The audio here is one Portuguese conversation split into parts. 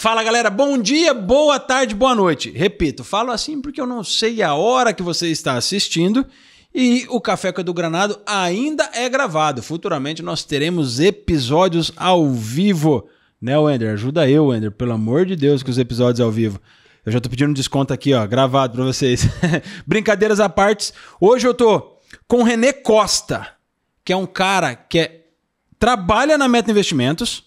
Fala galera, bom dia, boa tarde, boa noite. Repito, falo assim porque eu não sei a hora que você está assistindo e o Café com Edu Granado ainda é gravado. Futuramente nós teremos episódios ao vivo, né, Wender? Ajuda eu, Wender, pelo amor de Deus, com os episódios ao vivo. Eu já tô pedindo um desconto aqui, ó, gravado pra vocês. Brincadeiras à parte, hoje eu tô com o René Costa, que é um cara que trabalha na Meta Investimentos.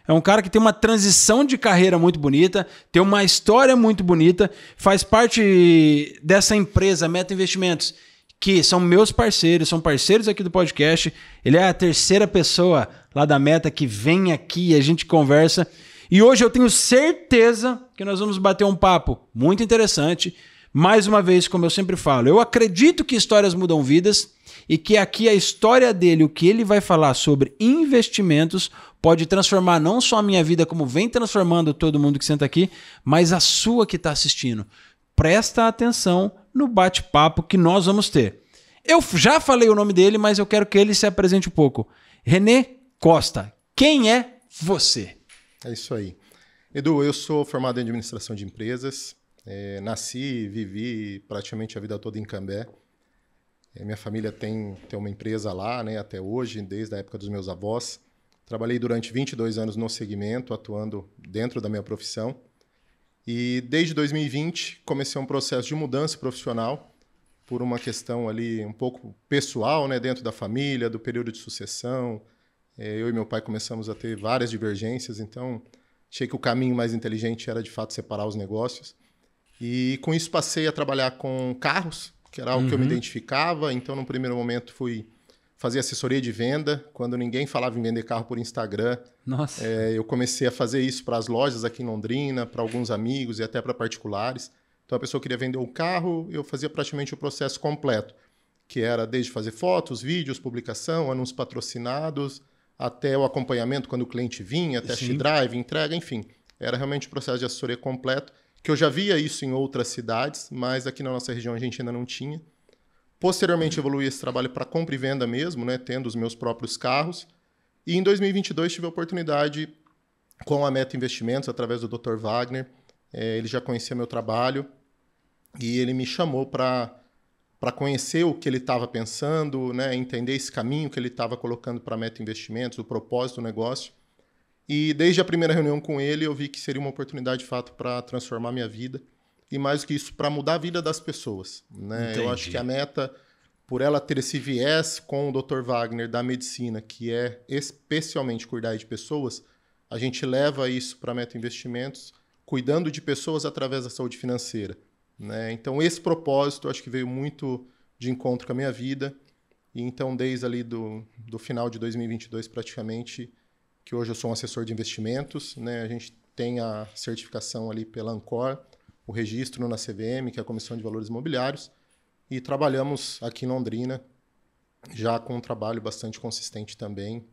É um cara que tem uma transição de carreira muito bonita, tem uma história muito bonita, faz parte dessa empresa, Meta Investimentos, que são meus parceiros, são parceiros aqui do podcast. Ele é a terceira pessoa lá da Meta que vem aqui e a gente conversa. E hoje eu tenho certeza que nós vamos bater um papo muito interessante. Mais uma vez, como eu sempre falo, eu acredito que histórias mudam vidas e que aqui a história dele, o que ele vai falar sobre investimentos, pode transformar não só a minha vida, como vem transformando todo mundo que senta aqui, mas a sua que está assistindo. Presta atenção no bate-papo que nós vamos ter. Eu já falei o nome dele, mas eu quero que ele se apresente um pouco. René Costa, quem é você? É isso aí. Edu, eu sou formado em administração de empresas. Nasci e vivi praticamente a vida toda em Cambé. Minha família tem uma empresa lá, né, até hoje, desde a época dos meus avós. Trabalhei durante 22 anos no segmento, atuando dentro da minha profissão. E desde 2020 comecei um processo de mudança profissional por uma questão ali um pouco pessoal, né, dentro da família, do período de sucessão. Eu e meu pai começamos a ter várias divergências, então achei que o caminho mais inteligente era de fato separar os negócios. E com isso passei a trabalhar com carros, que era algo que eu me identificava. Então, no primeiro momento, fui fazer assessoria de venda. Quando ninguém falava em vender carro por Instagram, eu comecei a fazer isso para as lojas aqui em Londrina, para alguns amigos e até para particulares. Então, a pessoa queria vender um carro, eu fazia praticamente o processo completo, que era desde fazer fotos, vídeos, publicação, anúncios patrocinados, até o acompanhamento quando o cliente vinha, test drive, entrega, enfim. Era realmente o processo de assessoria completo, que eu já via isso em outras cidades, mas aqui na nossa região a gente ainda não tinha. Posteriormente, evoluí esse trabalho para compra e venda mesmo, né, tendo os meus próprios carros. E em 2022 tive a oportunidade, com a Meta Investimentos, através do Dr. Wagner, ele já conhecia meu trabalho e ele me chamou para conhecer o que ele estava pensando, né, entender esse caminho que ele estava colocando para a Meta Investimentos, o propósito do negócio. E desde a primeira reunião com ele, eu vi que seria uma oportunidade, de fato, para transformar minha vida. E mais do que isso, para mudar a vida das pessoas, né? Eu acho que a Meta, por ela ter esse viés com o Dr. Wagner da medicina, que é especialmente cuidar de pessoas, a gente leva isso para a Meta Investimentos, cuidando de pessoas através da saúde financeira, né? Então, esse propósito, eu acho que veio muito de encontro com a minha vida. E então, desde ali do final de 2022, praticamente, que hoje eu sou um assessor de investimentos, né? A gente tem a certificação ali pela Ancor, o registro na CVM, que é a Comissão de Valores Imobiliários, e trabalhamos aqui em Londrina, já com um trabalho bastante consistente também.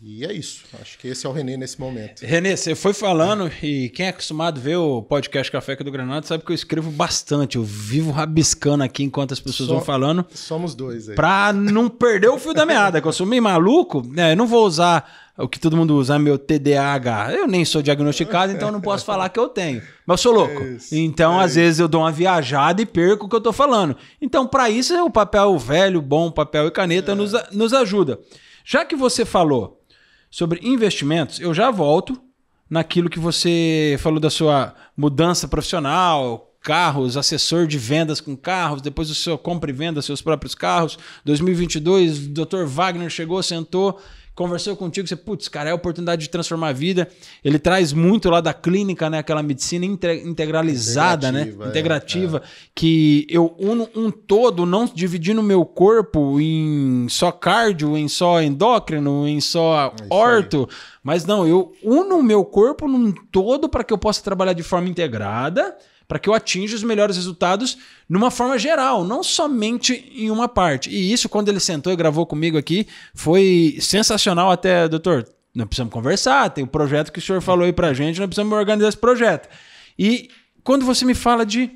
E é isso. Acho que esse é o René nesse momento. René, você foi falando, e quem é acostumado a ver o podcast Café do Granado sabe que eu escrevo bastante. Eu vivo rabiscando aqui enquanto as pessoas vão falando. Somos dois aí. Pra não perder o fio da meada, que eu sou meio maluco. Eu não vou usar o que todo mundo usa, meu TDAH. Eu nem sou diagnosticado, então eu não posso falar que eu tenho. Mas eu sou louco. Então, às vezes, eu dou uma viajada e perco o que eu tô falando. Então, para isso, o papel velho, bom, papel e caneta nos ajuda. Já que você falou sobre investimentos, eu já volto naquilo que você falou da sua mudança profissional, carros, assessor de vendas com carros, depois o seu compra e venda seus próprios carros. 2022, o Dr. Wagner chegou, sentou, conversou contigo, você, putz, cara, é a oportunidade de transformar a vida. Ele traz muito lá da clínica, né, aquela medicina integralizada, integrativa, que eu uno um todo, não dividindo o meu corpo em só cardio, em só endócrino, em só orto, mas não, eu uno o meu corpo num todo para que eu possa trabalhar de forma integrada, para que eu atinja os melhores resultados numa forma geral, não somente em uma parte. E isso, quando ele sentou e gravou comigo aqui, foi sensacional até, doutor, nós precisamos conversar, tem o projeto que o senhor falou aí pra gente, nós precisamos organizar esse projeto. E quando você me fala de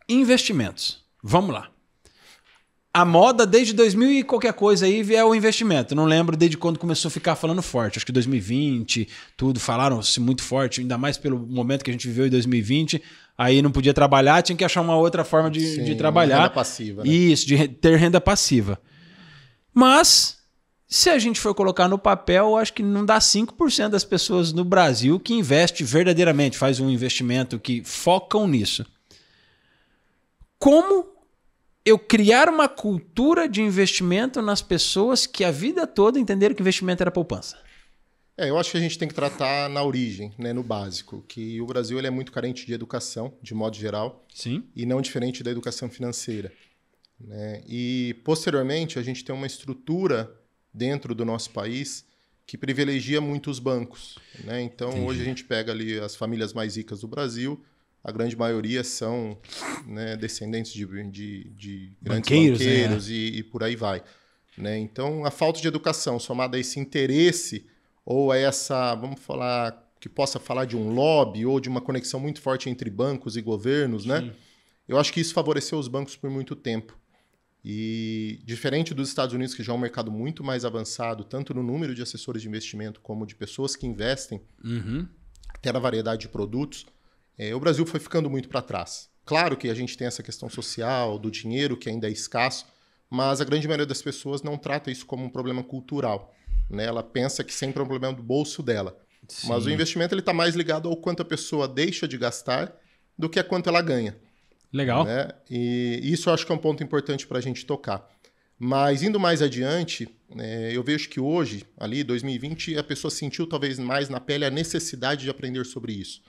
investimentos, vamos lá. a moda desde 2000 e qualquer coisa aí é o investimento. Não lembro desde quando começou a ficar falando forte. Acho que 2020, tudo, falaram-se muito forte, ainda mais pelo momento que a gente viveu em 2020. Aí não podia trabalhar, tinha que achar uma outra forma de trabalhar. Renda passiva, né? Isso, de ter renda passiva. Mas, se a gente for colocar no papel, eu acho que não dá 5% das pessoas no Brasil que investe verdadeiramente, faz um investimento que focam nisso. Como eu criar uma cultura de investimento nas pessoas que a vida toda entenderam que investimento era poupança? Eu acho que a gente tem que tratar na origem, né, no básico, que o Brasil ele é muito carente de educação, de modo geral, Sim. e não diferente da educação financeira, né? E, posteriormente, a gente tem uma estrutura dentro do nosso país que privilegia muito os bancos, né? Então, Entendi. Hoje a gente pega ali as famílias mais ricas do Brasil, a grande maioria são, né, descendentes de grandes banqueiros, né? e por aí vai, né? Então, a falta de educação somada a esse interesse ou a essa, vamos falar, que possa falar de um lobby ou de uma conexão muito forte entre bancos e governos, né? Eu acho que isso favoreceu os bancos por muito tempo. E diferente dos Estados Unidos, que já é um mercado muito mais avançado, tanto no número de assessores de investimento como de pessoas que investem, até na variedade de produtos, o Brasil foi ficando muito para trás. Claro que a gente tem essa questão social, do dinheiro, que ainda é escasso, mas a grande maioria das pessoas não trata isso como um problema cultural, né? Ela pensa que sempre é um problema do bolso dela. Sim. Mas o investimento está mais ligado ao quanto a pessoa deixa de gastar do que a quanto ela ganha. Legal. Né? E isso eu acho que é um ponto importante para a gente tocar. Mas indo mais adiante, eu vejo que hoje, ali 2020, a pessoa sentiu talvez mais na pele a necessidade de aprender sobre isso,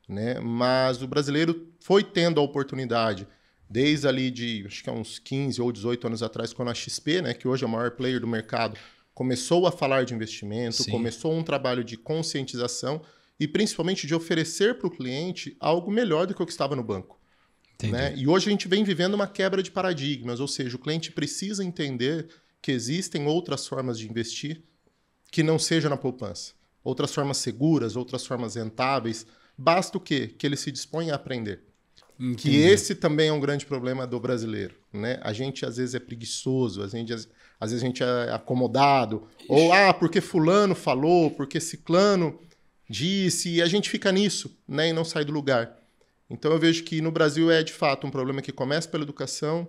né? Mas o brasileiro foi tendo a oportunidade, desde ali de, acho que há uns 15 ou 18 anos atrás, quando a XP, né, que hoje é o maior player do mercado, começou a falar de investimento, Sim. começou um trabalho de conscientização e principalmente de oferecer para o cliente algo melhor do que o que estava no banco. Né? E hoje a gente vem vivendo uma quebra de paradigmas, ou seja, o cliente precisa entender que existem outras formas de investir que não seja na poupança. Outras formas seguras, outras formas rentáveis. Basta o quê? Que ele se disponha a aprender. Entendi. Que esse também é um grande problema do brasileiro. Né? A gente às vezes é preguiçoso, às vezes a gente é acomodado. Ixi. Ou, porque fulano falou, porque ciclano disse, e a gente fica nisso, né? E não sai do lugar. Então eu vejo que no Brasil é de fato um problema que começa pela educação,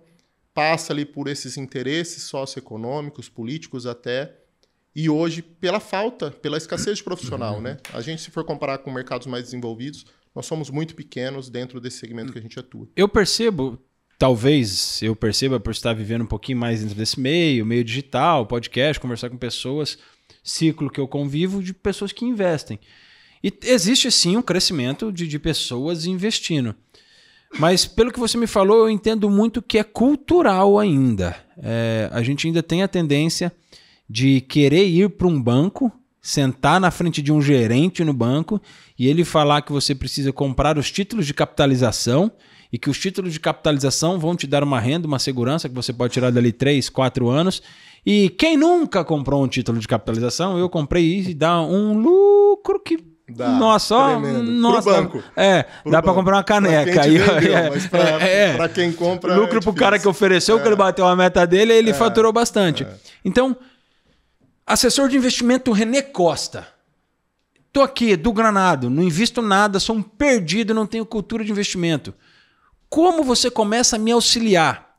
passa ali por esses interesses socioeconômicos, políticos até, e hoje pela falta, pela escassez de profissional, né? A gente, se for comparar com mercados mais desenvolvidos, nós somos muito pequenos dentro desse segmento que a gente atua. Eu percebo, talvez eu perceba por estar vivendo um pouquinho mais dentro desse meio digital, podcast, conversar com pessoas, ciclo que eu convivo de pessoas que investem. E existe, sim, um crescimento de pessoas investindo. Mas, pelo que você me falou, eu entendo muito que é cultural ainda. A gente ainda tem a tendência de querer ir para um banco, sentar na frente de um gerente no banco e ele falar que você precisa comprar os títulos de capitalização e que os títulos de capitalização vão te dar uma renda, uma segurança que você pode tirar dali 3, 4 anos. E quem nunca comprou um título de capitalização, eu comprei isso e dá um lucro que... Nossa, pro banco. Dá para comprar uma caneca. Mas para quem compra. Lucro pro cara que ofereceu, que ele bateu a meta dele, ele faturou bastante. Então, assessor de investimento René Costa. Tô aqui, do Granado, não invisto nada, sou um perdido, não tenho cultura de investimento. Como você começa a me auxiliar?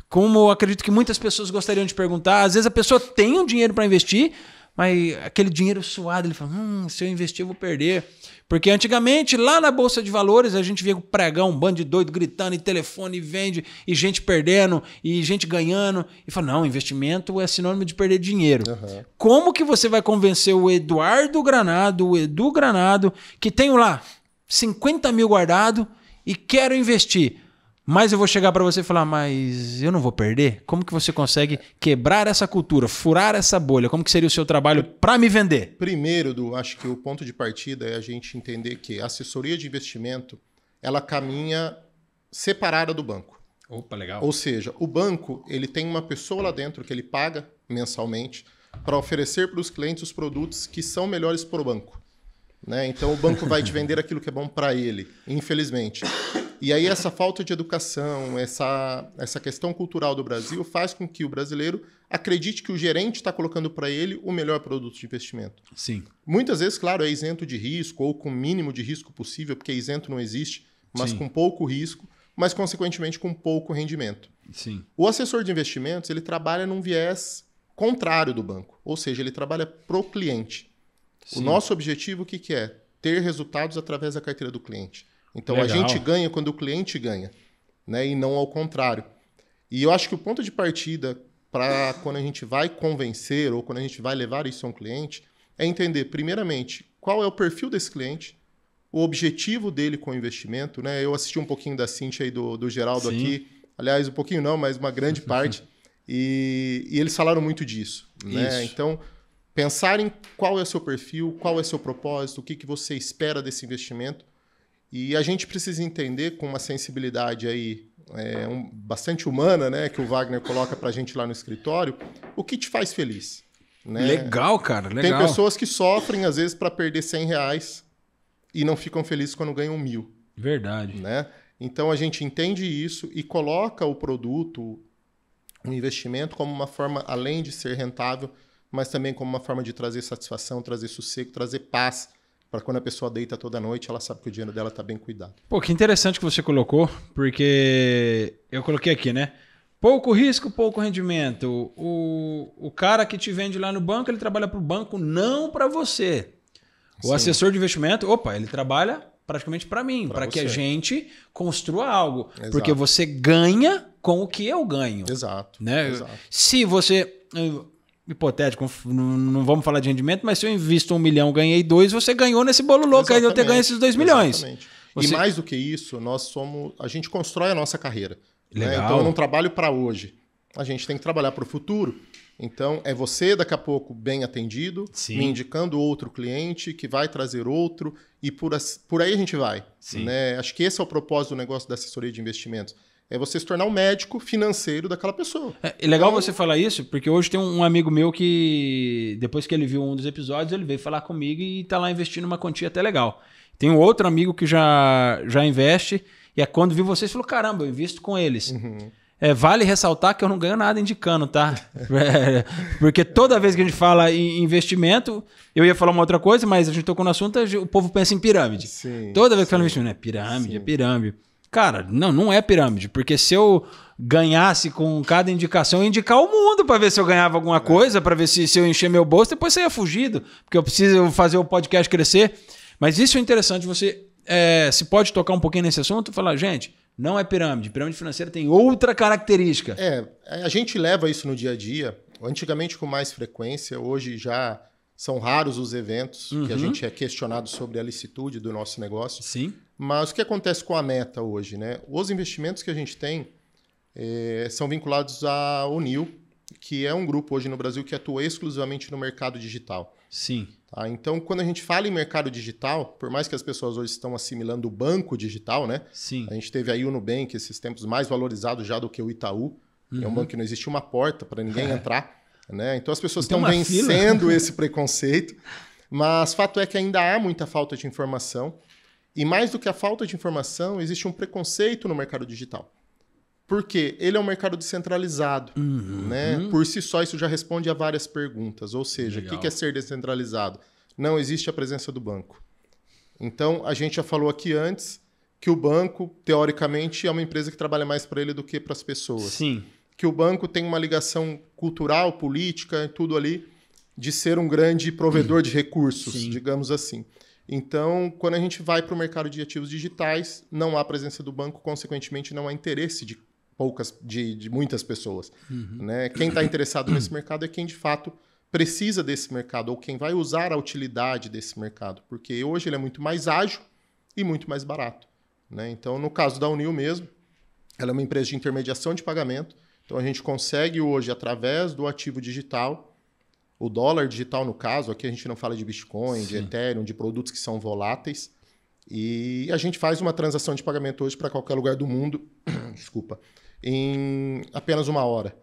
Como eu acredito que muitas pessoas gostariam de perguntar, às vezes a pessoa tem um dinheiro para investir, mas aquele dinheiro suado, ele fala, se eu investir eu vou perder. Porque antigamente, lá na Bolsa de Valores, a gente via o pregão, um bando de doido gritando, e telefone, e vende, e gente perdendo, e gente ganhando. E fala, não, investimento é sinônimo de perder dinheiro. Uhum. Como que você vai convencer o Eduardo Granado, o Edu Granado, que tenho lá 50 mil guardado e quero investir? Mas eu vou chegar para você e falar, mas eu não vou perder? Como que você consegue quebrar essa cultura, furar essa bolha? Como que seria o seu trabalho para me vender? Primeiro, Edu, acho que o ponto de partida é a gente entender que a assessoria de investimento, ela caminha separada do banco. Opa, legal. Ou seja, o banco ele tem uma pessoa lá dentro que ele paga mensalmente para oferecer para os clientes os produtos que são melhores para o banco. Né? Então, o banco vai te vender aquilo que é bom para ele, infelizmente. E aí essa falta de educação, essa questão cultural do Brasil faz com que o brasileiro acredite que o gerente está colocando para ele o melhor produto de investimento. Sim. Muitas vezes, claro, é isento de risco ou com o mínimo de risco possível, porque isento não existe, mas Sim. com pouco risco, mas consequentemente com pouco rendimento. Sim. O assessor de investimentos, ele trabalha num viés contrário do banco, ou seja, ele trabalha pro cliente. Sim. O nosso objetivo, o que é? Ter resultados através da carteira do cliente. Então, Legal. a gente ganha quando o cliente ganha, né? E não ao contrário. E eu acho que o ponto de partida para quando a gente vai convencer ou quando a gente vai levar isso a um cliente é entender, primeiramente, qual é o perfil desse cliente, o objetivo dele com o investimento, né? Eu assisti um pouquinho da Cíntia e do Geraldo Sim. aqui, aliás, um pouquinho não, mas uma grande parte, e eles falaram muito disso, né? Isso. Então, pensar em qual é o seu perfil, qual é o seu propósito, o que você espera desse investimento. E a gente precisa entender com uma sensibilidade aí bastante humana, né, que o Wagner coloca para a gente lá no escritório, o que te faz feliz. Né? Legal, cara, legal. Tem pessoas que sofrem, às vezes, para perder R$100 e não ficam felizes quando ganham 1.000. Verdade. Né? Então, a gente entende isso e coloca o produto, o investimento, como uma forma, além de ser rentável, mas também como uma forma de trazer satisfação, trazer sossego, trazer paz, para quando a pessoa deita toda noite, ela sabe que o dinheiro dela está bem cuidado. Pô, que interessante que você colocou, porque eu coloquei aqui, né? Pouco risco, pouco rendimento. O cara que te vende lá no banco, ele trabalha para o banco, não para você. O Sim. assessor de investimento, ele trabalha praticamente para mim, para que a gente construa algo. Exato. Porque você ganha com o que eu ganho. Exato. Né? Exato. Se você... Hipotético, não vamos falar de rendimento, mas se eu invisto 1 milhão, ganhei 2, você ganhou nesse bolo louco aí de eu ter ganho esses 2 milhões. Exatamente. Você... E mais do que isso, a gente constrói a nossa carreira. Legal. Né? Então eu não trabalho para hoje. A gente tem que trabalhar para o futuro. Então é você daqui a pouco bem atendido, Sim. me indicando outro cliente que vai trazer outro e por aí a gente vai. Né? Acho que esse é o propósito do negócio da assessoria de investimentos. É você se tornar um médico financeiro daquela pessoa. É legal você falar isso, porque hoje tem um amigo meu que, depois que ele viu um dos episódios, ele veio falar comigo e tá lá investindo uma quantia até legal. Tem um outro amigo que já investe, e quando viu vocês, falou, caramba, eu invisto com eles. Uhum. Vale ressaltar que eu não ganho nada indicando, tá? Porque toda vez que a gente fala em investimento, eu ia falar uma outra coisa, mas a gente tocou no assunto, o povo pensa em pirâmide. Sim, toda vez que fala em investimento, pirâmide, é pirâmide. Cara, não é pirâmide, porque se eu ganhasse com cada indicação, eu ia indicar o mundo para ver se eu ganhava alguma coisa, para ver se eu encher meu bolso, depois você ia fugido, porque eu preciso fazer o podcast crescer. Mas isso é interessante, você se pode tocar um pouquinho nesse assunto e falar, gente, não é pirâmide. Pirâmide financeira tem outra característica. A gente leva isso no dia a dia, antigamente com mais frequência, hoje já são raros os eventos que a gente é questionado sobre a licitude do nosso negócio. Sim. Mas o que acontece com a Meta hoje? Né? Os investimentos que a gente tem são vinculados à Unil, que é um grupo hoje no Brasil que atua exclusivamente no mercado digital. Sim. Tá? Então, quando a gente fala em mercado digital, por mais que as pessoas hoje estão assimilando o banco digital, né? Sim. A gente teve aí o Nubank, esses tempos mais valorizado já do que o Itaú. É um banco que não existe uma porta para ninguém entrar. Né? Então, as pessoas estão vencendo esse preconceito. Mas fato é que ainda há muita falta de informação. E mais do que a falta de informação, existe um preconceito no mercado digital. Por quê? Ele é um mercado descentralizado. Né? Por si só, isso já responde a várias perguntas. Ou seja, o que é ser descentralizado? Não existe a presença do banco. Então, a gente já falou aqui antes que o banco, teoricamente, é uma empresa que trabalha mais para ele do que para as pessoas. Sim. Que o banco tem uma ligação cultural, política, tudo ali, de ser um grande provedor de recursos, digamos assim. Então, quando a gente vai para o mercado de ativos digitais, não há presença do banco, consequentemente, não há interesse de muitas pessoas. Né? Quem está interessado nesse mercado é quem, de fato, precisa desse mercado, ou quem vai usar a utilidade desse mercado, porque hoje ele é muito mais ágil e muito mais barato. Né? Então, no caso da Unil mesmo, ela é uma empresa de intermediação de pagamento, então a gente consegue hoje, através do ativo digital, o dólar digital, no caso, aqui a gente não fala de Bitcoin, de Ethereum, de produtos que são voláteis. E a gente faz uma transação de pagamento hoje para qualquer lugar do mundo, desculpa, em apenas 1 hora.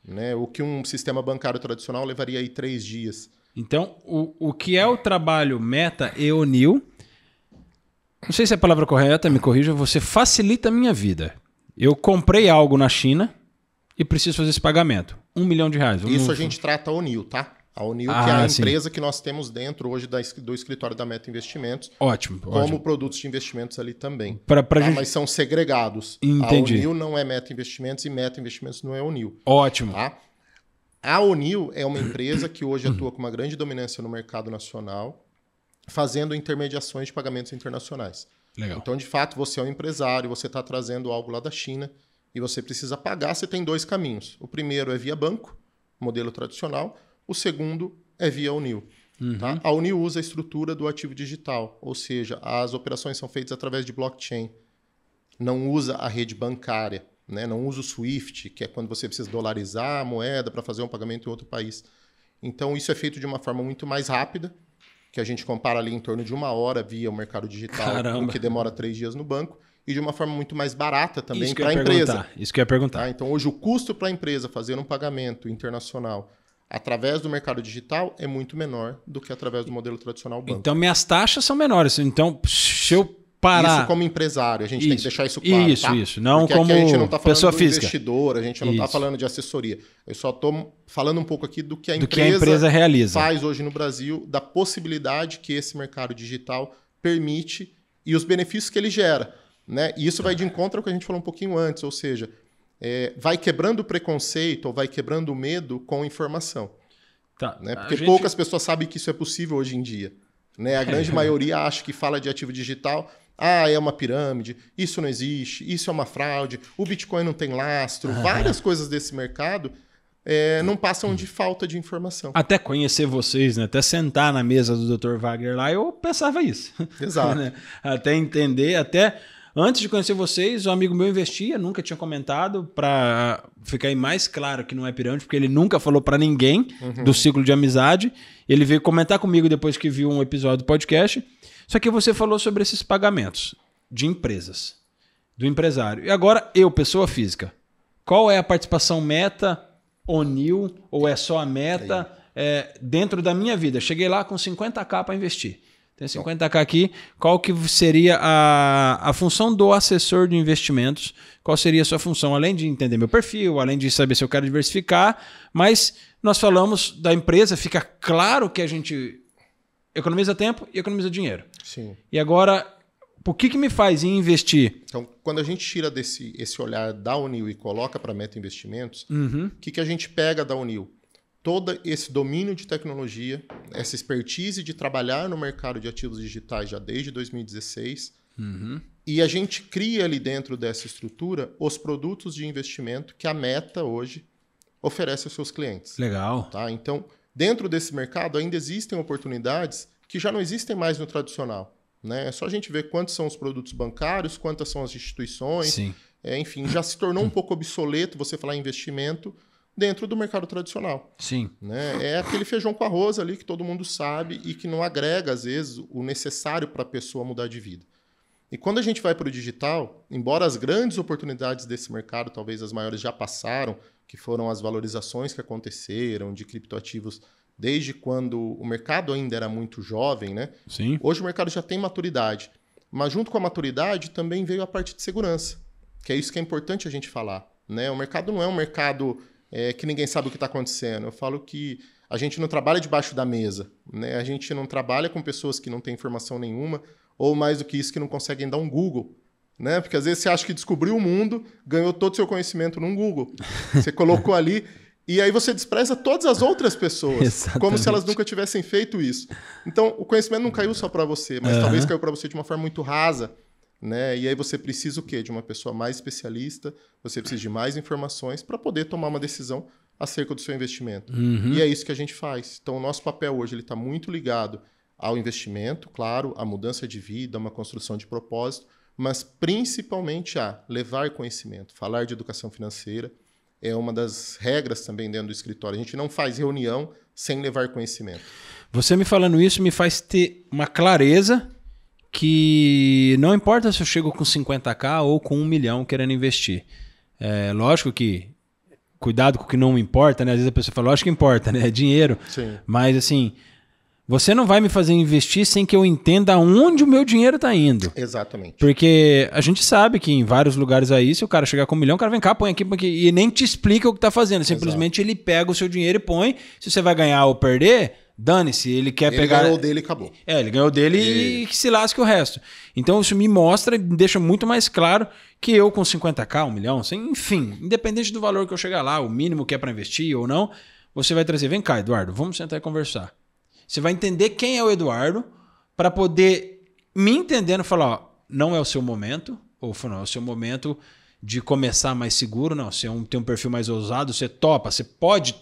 Né? O que um sistema bancário tradicional levaria aí 3 dias. Então, o que é o trabalho Meta e Unil não sei se é a palavra correta, me corrija, você facilita a minha vida. Eu comprei algo na China e preciso fazer esse pagamento. R$1 milhão. Isso a gente trata a ONIL, tá? A ONIL, que é a empresa que nós temos dentro hoje do escritório da Meta Investimentos. Ótimo. Como produtos de investimentos ali também. Gente... Mas são segregados. Entendi. A ONIL não é Meta Investimentos e Meta Investimentos não é ONIL. Ótimo. Tá? A ONIL é uma empresa que hoje atua com uma grande dominância no mercado nacional, fazendo intermediações de pagamentos internacionais. Legal. Então, de fato, você é um empresário, você está trazendo algo lá da China e você precisa pagar, você tem 2 caminhos. O primeiro é via banco, modelo tradicional. O segundo é via ONIL. Tá? A ONIL usa a estrutura do ativo digital, ou seja, as operações são feitas através de blockchain. Não usa a rede bancária, né? Não usa o SWIFT, que é quando você precisa dolarizar a moeda para fazer um pagamento em outro país. Então, isso é feito de uma forma muito mais rápida, que a gente compara ali em torno de 1 hora via o mercado digital, o que demora 3 dias no banco, e de uma forma muito mais barata também para a empresa. Isso que eu ia perguntar. Tá? Então, hoje, o custo para a empresa fazer um pagamento internacional através do mercado digital é muito menor do que através do modelo tradicional banco. Então, minhas taxas são menores. Então, se eu parar... Isso como empresário, a gente tem que deixar isso claro. Isso. Não porque como aqui a gente não está falando pessoa do física. Investidor, a gente não está falando de assessoria. Eu só estou falando um pouco aqui do que a empresa realiza. Faz hoje no Brasil, da possibilidade que esse mercado digital permite e os benefícios que ele gera. Né? E isso vai de encontro ao que a gente falou um pouquinho antes, ou seja, vai quebrando o preconceito ou vai quebrando o medo com informação. Tá. Né? Porque poucas pessoas sabem que isso é possível hoje em dia. Né? A grande maioria acha que fala de ativo digital, é uma pirâmide, isso não existe, isso é uma fraude, o Bitcoin não tem lastro, várias coisas desse mercado não passam de falta de informação. Até conhecer vocês, né? Até sentar na mesa do Dr. Wagner lá, eu pensava isso. Exato. Né? Até entender, até... Antes de conhecer vocês, um amigo meu investia, nunca tinha comentado, para ficar aí mais claro que não é pirâmide, porque ele nunca falou para ninguém do ciclo de amizade. Ele veio comentar comigo depois que viu um episódio do podcast. Só que você falou sobre esses pagamentos de empresas, do empresário. E agora, eu, pessoa física, qual é a participação Meta, ONIL, ou é só a Meta dentro da minha vida? Cheguei lá com 50k para investir. Tem 50k aqui. Qual que seria a função do assessor de investimentos? Qual seria a sua função? Além de entender meu perfil, além de saber se eu quero diversificar, mas nós falamos da empresa, fica claro que a gente economiza tempo e economiza dinheiro. Sim. E agora, o que me faz investir? Então, quando a gente tira esse olhar da ONIL e coloca para a Meta Investimentos, o que a gente pega da ONIL? Todo esse domínio de tecnologia, essa expertise de trabalhar no mercado de ativos digitais já desde 2016, e a gente cria ali dentro dessa estrutura os produtos de investimento que a Meta hoje oferece aos seus clientes. Legal. Tá? Então, dentro desse mercado ainda existem oportunidades que já não existem mais no tradicional. Né? É só a gente ver quantos são os produtos bancários, quantas são as instituições. Sim. Enfim, já se tornou um pouco obsoleto você falar em investimento dentro do mercado tradicional. Sim. Né? É aquele feijão com arroz ali que todo mundo sabe e que não agrega, às vezes, o necessário para a pessoa mudar de vida. E quando a gente vai para o digital, embora as grandes oportunidades desse mercado, talvez as maiores já passaram, que foram as valorizações que aconteceram de criptoativos desde quando o mercado ainda era muito jovem, né? Sim. Hoje o mercado já tem maturidade. Mas junto com a maturidade também veio a parte de segurança, que é isso que é importante a gente falar. Né? O mercado não é um mercado que ninguém sabe o que está acontecendo. Eu falo que a gente não trabalha debaixo da mesa. Né? A gente não trabalha com pessoas que não têm informação nenhuma, ou mais do que isso, que não conseguem dar um Google. Né? Porque às vezes você acha que descobriu o mundo, ganhou todo o seu conhecimento num Google. Você colocou ali, e aí você despreza todas as outras pessoas, como se elas nunca tivessem feito isso. Então, o conhecimento não caiu só para você, mas talvez caiu para você de uma forma muito rasa. Né? E aí você precisa o quê? De uma pessoa mais especialista, você precisa de mais informações para poder tomar uma decisão acerca do seu investimento. E é isso que a gente faz. Então, o nosso papel hoje está muito ligado ao investimento, claro, à mudança de vida, a uma construção de propósito, mas principalmente a levar conhecimento. Falar de educação financeira é uma das regras também dentro do escritório. A gente não faz reunião sem levar conhecimento. Você me falando isso me faz ter uma clareza que não importa se eu chego com 50k ou com 1 milhão querendo investir. É lógico que cuidado com o que não importa, né? Às vezes a pessoa fala, lógico que importa, né? É dinheiro. Sim. Mas assim, Você não vai me fazer investir sem que eu entenda aonde o meu dinheiro está indo. Exatamente. Porque a gente sabe que em vários lugares aí, se o cara chegar com 1 milhão, o cara vem cá, põe aqui, e nem te explica o que está fazendo. Simplesmente ele pega o seu dinheiro e põe. Se você vai ganhar ou perder, dane-se. Ele quer pegar... Ele ganhou dele e acabou. Ele ganhou dele e que se lasque o resto. Então isso me mostra e me deixa muito mais claro que eu com 50k, 1 milhão, enfim, independente do valor que eu chegar lá, o mínimo que é para investir ou não, você vai trazer. Vem cá, Eduardo, vamos sentar e conversar. Você vai entender quem é o Eduardo para poder me entendendo falar, ó, não é o seu momento, ou não é o seu momento de começar mais seguro, não. Você tem um perfil mais ousado, você topa, você pode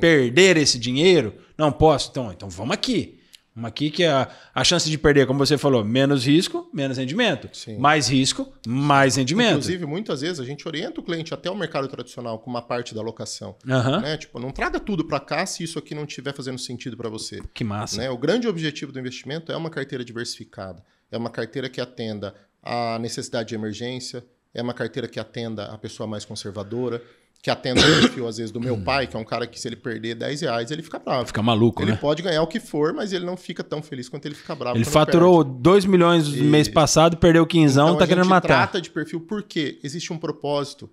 perder esse dinheiro? Não posso? Então vamos aqui. Vamos aqui que a chance de perder, como você falou, menos risco, menos rendimento. Sim. Mais risco, mais rendimento. Inclusive, muitas vezes a gente orienta o cliente até o mercado tradicional com uma parte da alocação. Né? Tipo, não traga tudo para cá se isso aqui não estiver fazendo sentido para você. Que massa. Né? O grande objetivo do investimento é uma carteira diversificada. É uma carteira que atenda à necessidade de emergência, é uma carteira que atenda a pessoa mais conservadora, que atenda o perfil, às vezes, do meu pai, que é um cara que se ele perder R$10, ele fica bravo. Fica maluco, ele né? Ele pode ganhar o que for, mas ele não fica tão feliz quanto ele fica bravo. Ele faturou 2 milhões no mês passado, perdeu 15, então, tá querendo matar. Trata de perfil porque existe um propósito.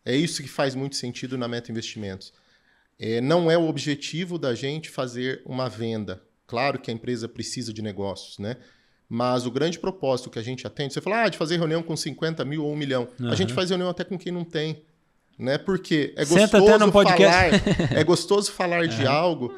É isso que faz muito sentido na Meta Investimentos. Não é o objetivo da gente fazer uma venda. Claro que a empresa precisa de negócios, né? Mas o grande propósito que a gente atende, você fala de fazer reunião com 50 mil ou 1 milhão. A gente faz reunião até com quem não tem. Né? Porque é gostoso falar de algo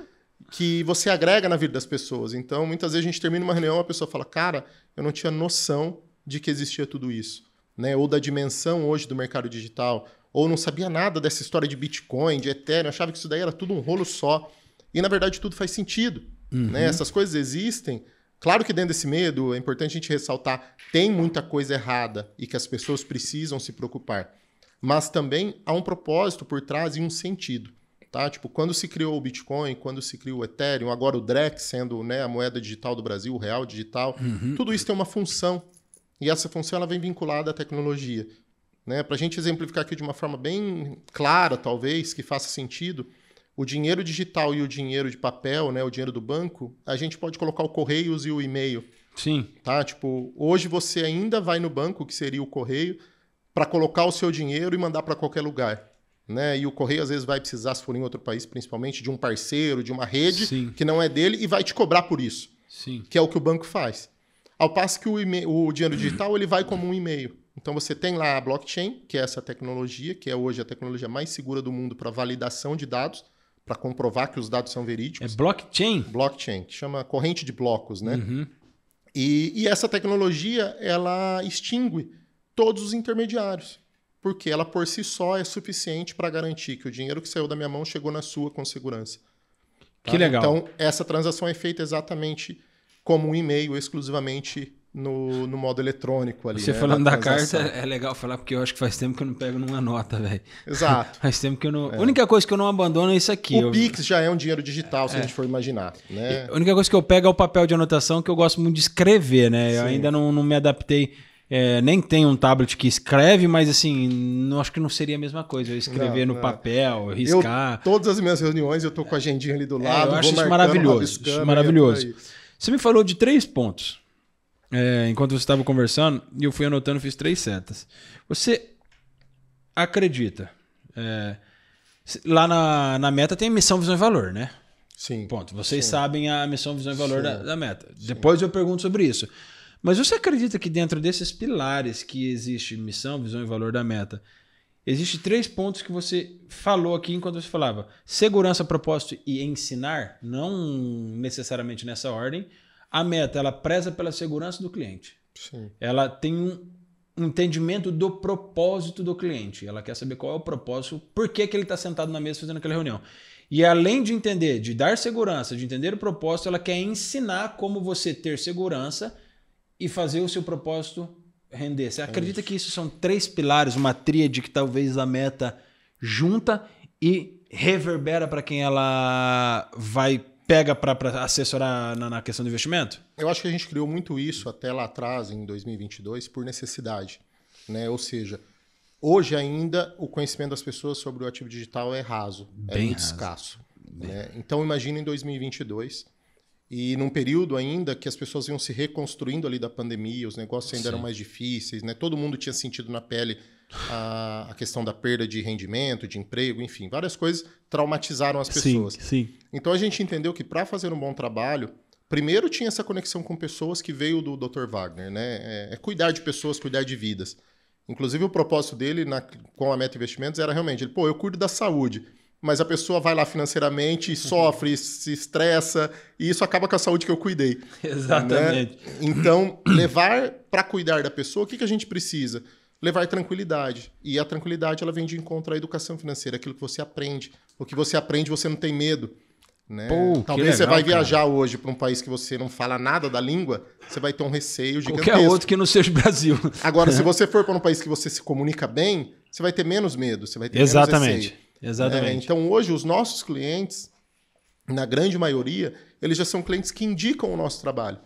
que você agrega na vida das pessoas. Então, muitas vezes a gente termina uma reunião e a pessoa fala, cara, eu não tinha noção de que existia tudo isso. Né? Ou da dimensão hoje do mercado digital, ou não sabia nada dessa história de Bitcoin, de Ethereum, achava que isso daí era tudo um rolo só. E, na verdade, tudo faz sentido. Né? Essas coisas existem. Claro que dentro desse medo, é importante a gente ressaltar, tem muita coisa errada e que as pessoas precisam se preocupar. Mas também há um propósito por trás e um sentido. Tá? Tipo, quando se criou o Bitcoin, quando se criou o Ethereum, agora o Drex sendo, né, a moeda digital do Brasil, o real digital, tudo isso tem uma função. E essa função ela vem vinculada à tecnologia. Né? Para a gente exemplificar aqui de uma forma bem clara, talvez, que faça sentido, o dinheiro digital e o dinheiro de papel, né, o dinheiro do banco, a gente pode colocar o Correios e o e-mail. Sim. Tá? Tipo, hoje você ainda vai no banco, que seria o Correio, para colocar o seu dinheiro e mandar para qualquer lugar. Né? E o Correio, às vezes, vai precisar, se for em outro país, principalmente, de um parceiro, de uma rede que não é dele e vai te cobrar por isso. Sim. Que é o que o banco faz. Ao passo que o dinheiro digital ele vai como um e-mail. Então, você tem lá a blockchain, que é essa tecnologia, que é hoje a tecnologia mais segura do mundo para validação de dados, para comprovar que os dados são verídicos. É blockchain? Blockchain, que chama corrente de blocos. Né? E essa tecnologia, ela extingue todos os intermediários, porque ela por si só é suficiente para garantir que o dinheiro que saiu da minha mão chegou na sua com segurança. Tá? Que legal. Então, essa transação é feita exatamente como um e-mail, exclusivamente no modo eletrônico ali. Você né, falando da carta, é legal falar, porque eu acho que faz tempo que eu não pego numa nota, velho. Exato. Faz tempo que eu não... A única coisa que eu não abandono é isso aqui. O Pix já é um dinheiro digital, se a gente for imaginar. Né? A única coisa que eu pego é o papel de anotação, que eu gosto muito de escrever, né? Eu ainda não me adaptei... nem tem um tablet que escreve, mas assim, não, acho que não seria a mesma coisa. Eu escrever no papel, riscar. Todas as minhas reuniões eu tô com a agendinha ali do lado. Eu acho isso maravilhoso. Isso maravilhoso. Você me falou de 3 pontos enquanto você estava conversando, e eu fui anotando, fiz 3 setas. Você acredita? Lá na Meta tem missão, visão e valor, né? Sim. Ponto. Vocês sabem a missão, visão e valor da Meta. Depois eu pergunto sobre isso. Mas você acredita que dentro desses pilares que existe missão, visão e valor da Meta, existe 3 pontos que você falou aqui enquanto você falava: segurança, propósito e ensinar, não necessariamente nessa ordem. A Meta, ela preza pela segurança do cliente. Sim. Ela tem um entendimento do propósito do cliente. Ela quer saber qual é o propósito, por que ele está sentado na mesa fazendo aquela reunião. E além de entender, de dar segurança, de entender o propósito, ela quer ensinar como você ter segurança e fazer o seu propósito render. Você acredita que isso são 3 pilares, uma tríade que talvez a Meta junta e reverbera para quem ela pega para assessorar na questão do investimento? Eu acho que a gente criou muito isso até lá atrás, em 2022, por necessidade. Né? Ou seja, hoje ainda o conhecimento das pessoas sobre o ativo digital é raso, é muito escasso. Né? Então imagina em 2022... E num período ainda que as pessoas iam se reconstruindo ali da pandemia, os negócios ainda eram mais difíceis, né? Todo mundo tinha sentido na pele a questão da perda de rendimento, de emprego, enfim, várias coisas traumatizaram as pessoas. Sim. Então a gente entendeu que para fazer um bom trabalho, primeiro tinha essa conexão com pessoas que veio do Dr. Wagner, né? É cuidar de pessoas, cuidar de vidas. Inclusive o propósito dele com a Meta Investimentos era realmente, eu cuido da saúde. Mas a pessoa vai lá financeiramente, sofre, se estressa, e isso acaba com a saúde que eu cuidei. Exatamente. Né? Então, levar para cuidar da pessoa, o que a gente precisa? Levar tranquilidade. E a tranquilidade ela vem de encontro à educação financeira, aquilo que você aprende. O que você aprende, você não tem medo. Né? Talvez você vai viajar hoje para um país que você não fala nada da língua, você vai ter um receio gigantesco. Qualquer outro que não seja o Brasil. Agora, se você for para um país que você se comunica bem, você vai ter menos medo, você vai ter menos receio. Exatamente. Então, hoje, os nossos clientes, na grande maioria, eles já são clientes que indicam o nosso trabalho.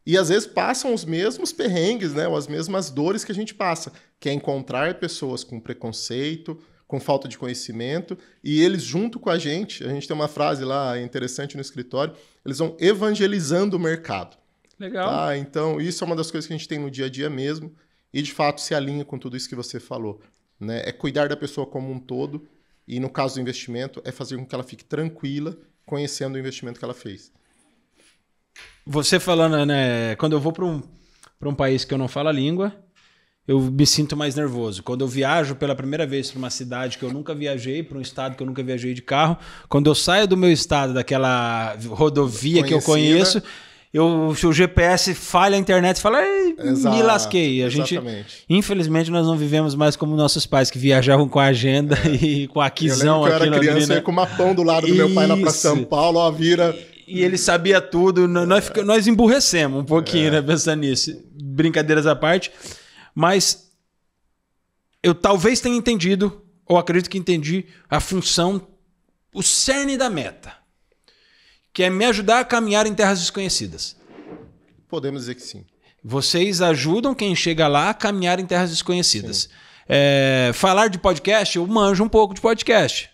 E, às vezes, passam os mesmos perrengues, né? Ou as mesmas dores que a gente passa, que é encontrar pessoas com preconceito, com falta de conhecimento, e eles, junto com a gente tem uma frase lá interessante no escritório, eles vão evangelizando o mercado. Legal. Tá? Então, isso é uma das coisas que a gente tem no dia a dia mesmo, e, de fato, se alinha com tudo isso que você falou. Né? É cuidar da pessoa como um todo, e no caso do investimento, é fazer com que ela fique tranquila, conhecendo o investimento que ela fez. Você falando, né? Quando eu vou para um país que eu não falo a língua, eu me sinto mais nervoso. Quando eu viajo pela primeira vez para uma cidade que eu nunca viajei, para um estado que eu nunca viajei de carro, quando eu saio do meu estado, daquela rodovia que eu conheço, o GPS falha a internet e fala, me lasquei. Infelizmente, nós não vivemos mais como nossos pais, que viajavam com a agenda e com a aquisão. Eu era criança, eu ia com uma pão do lado do meu pai lá para São Paulo, ó, vira... E ele sabia tudo. Nós emburrecemos um pouquinho, né, pensando nisso. Brincadeiras à parte. Mas eu talvez tenha entendido, ou acredito que entendi, a função, o cerne da meta, que é me ajudar a caminhar em terras desconhecidas. Podemos dizer que sim. Vocês ajudam quem chega lá a caminhar em terras desconhecidas. Falar de podcast, eu manjo um pouco de podcast.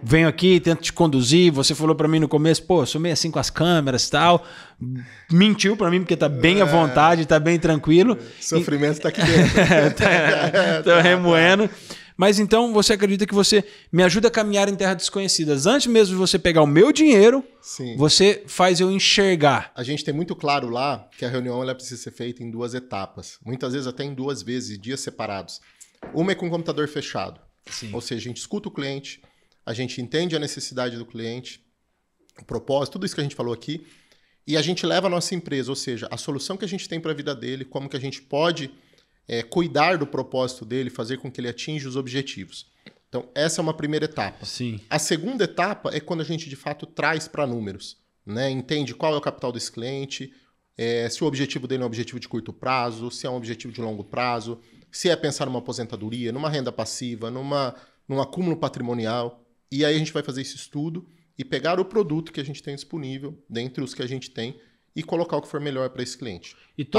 Venho aqui, tento te conduzir. Você falou pra mim no começo, sou meio assim com as câmeras e tal. Mentiu pra mim, porque tá bem à vontade, tá bem tranquilo. Sofrimento tá aqui dentro. Tô remoendo. Mas então você acredita que você me ajuda a caminhar em terras desconhecidas. Antes mesmo de você pegar o meu dinheiro, você faz eu enxergar. A gente tem muito claro lá que a reunião ela precisa ser feita em 2 etapas. Muitas vezes até em 2 vezes, dias separados. Uma é com o computador fechado. Sim. Ou seja, a gente escuta o cliente, a gente entende a necessidade do cliente, o propósito, tudo isso que a gente falou aqui, e a gente leva a nossa empresa, ou seja, a solução que a gente tem para a vida dele, como que a gente pode cuidar do propósito dele, fazer com que ele atinja os objetivos. Então, essa é uma primeira etapa. Sim. A segunda etapa é quando a gente, de fato, traz para números. Né? Entende qual é o capital desse cliente, se o objetivo dele é um objetivo de curto prazo, se é um objetivo de longo prazo, se é pensar numa aposentadoria, numa renda passiva, num acúmulo patrimonial. E aí a gente vai fazer esse estudo e pegar o produto que a gente tem disponível, dentre os que a gente tem, e colocar o que for melhor para esse cliente.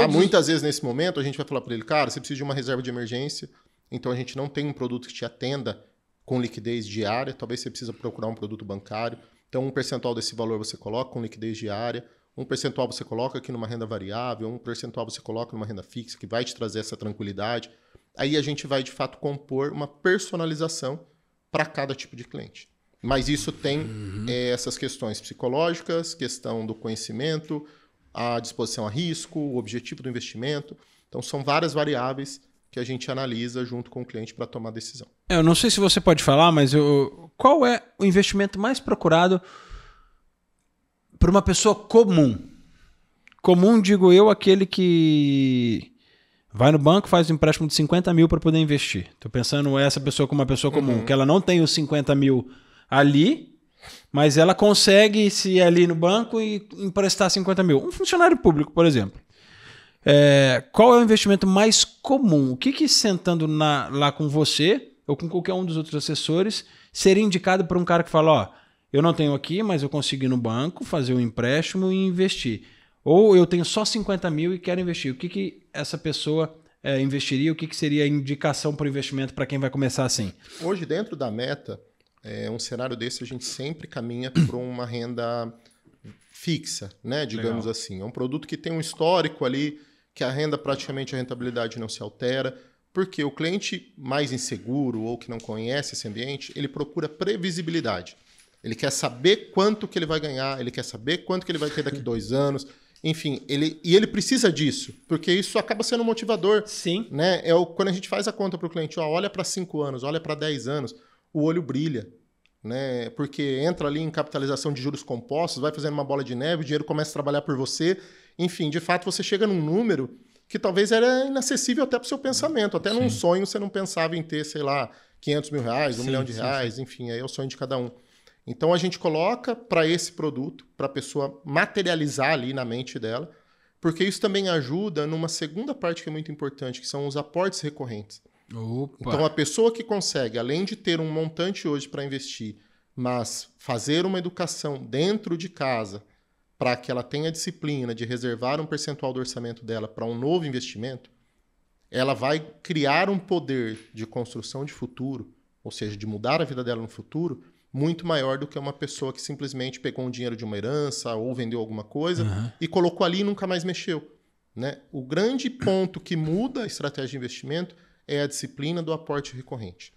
Muitas vezes, nesse momento, a gente vai falar para ele, cara, você precisa de uma reserva de emergência, então a gente não tem um produto que te atenda com liquidez diária, talvez você precisa procurar um produto bancário, então 1% desse valor você coloca com liquidez diária, 1% você coloca aqui numa renda variável, 1% você coloca numa renda fixa, que vai te trazer essa tranquilidade. Aí a gente vai, de fato, compor uma personalização para cada tipo de cliente. Mas isso tem essas questões psicológicas, questão do conhecimento, a disposição a risco, o objetivo do investimento. Então, são várias variáveis que a gente analisa junto com o cliente para tomar a decisão. Eu não sei se você pode falar, mas qual é o investimento mais procurado por uma pessoa comum? Comum, digo eu, aquele que vai no banco, faz um empréstimo de 50 mil para poder investir. Estou pensando essa pessoa como uma pessoa comum, que ela não tem os 50 mil ali, mas ela consegue se ir ali no banco e emprestar 50 mil. Um funcionário público, por exemplo. Qual é o investimento mais comum? O que sentando lá com você ou com qualquer um dos outros assessores seria indicado para um cara que fala, eu não tenho aqui, mas eu consigo ir no banco, fazer um empréstimo e investir. Ou eu tenho só 50 mil e quero investir. O que essa pessoa investiria? O que seria a indicação para o investimento para quem vai começar assim? Hoje, dentro da Meta, um cenário desse, a gente sempre caminha para uma renda fixa, né? Digamos assim. É um produto que tem um histórico ali, que a rentabilidade não se altera, porque o cliente mais inseguro ou que não conhece esse ambiente, ele procura previsibilidade. Ele quer saber quanto que ele vai ganhar, ele quer saber quanto que ele vai ter daqui 2 anos. Enfim, ele precisa disso, porque isso acaba sendo um motivador. Sim. Né? Quando a gente faz a conta para o cliente, olha para 5 anos, olha para 10 anos, o olho brilha. Né? Porque entra ali em capitalização de juros compostos, vai fazendo uma bola de neve, o dinheiro começa a trabalhar por você. Enfim, de fato, você chega num número que talvez era inacessível até para o seu pensamento. Até num sonho você não pensava em ter, sei lá, 500 mil reais, R$1 milhão, enfim, aí é o sonho de cada um. Então, a gente coloca para esse produto, para a pessoa materializar ali na mente dela, porque isso também ajuda numa segunda parte que é muito importante, que são os aportes recorrentes. Opa. Então, a pessoa que consegue, além de ter um montante hoje para investir, mas fazer uma educação dentro de casa para que ela tenha disciplina de reservar um percentual do orçamento dela para um novo investimento, ela vai criar um poder de construção de futuro, ou seja, de mudar a vida dela no futuro, muito maior do que uma pessoa que simplesmente pegou um dinheiro de uma herança ou vendeu alguma coisa e colocou ali e nunca mais mexeu. Né? O grande ponto que muda a estratégia de investimento é a disciplina do aporte recorrente.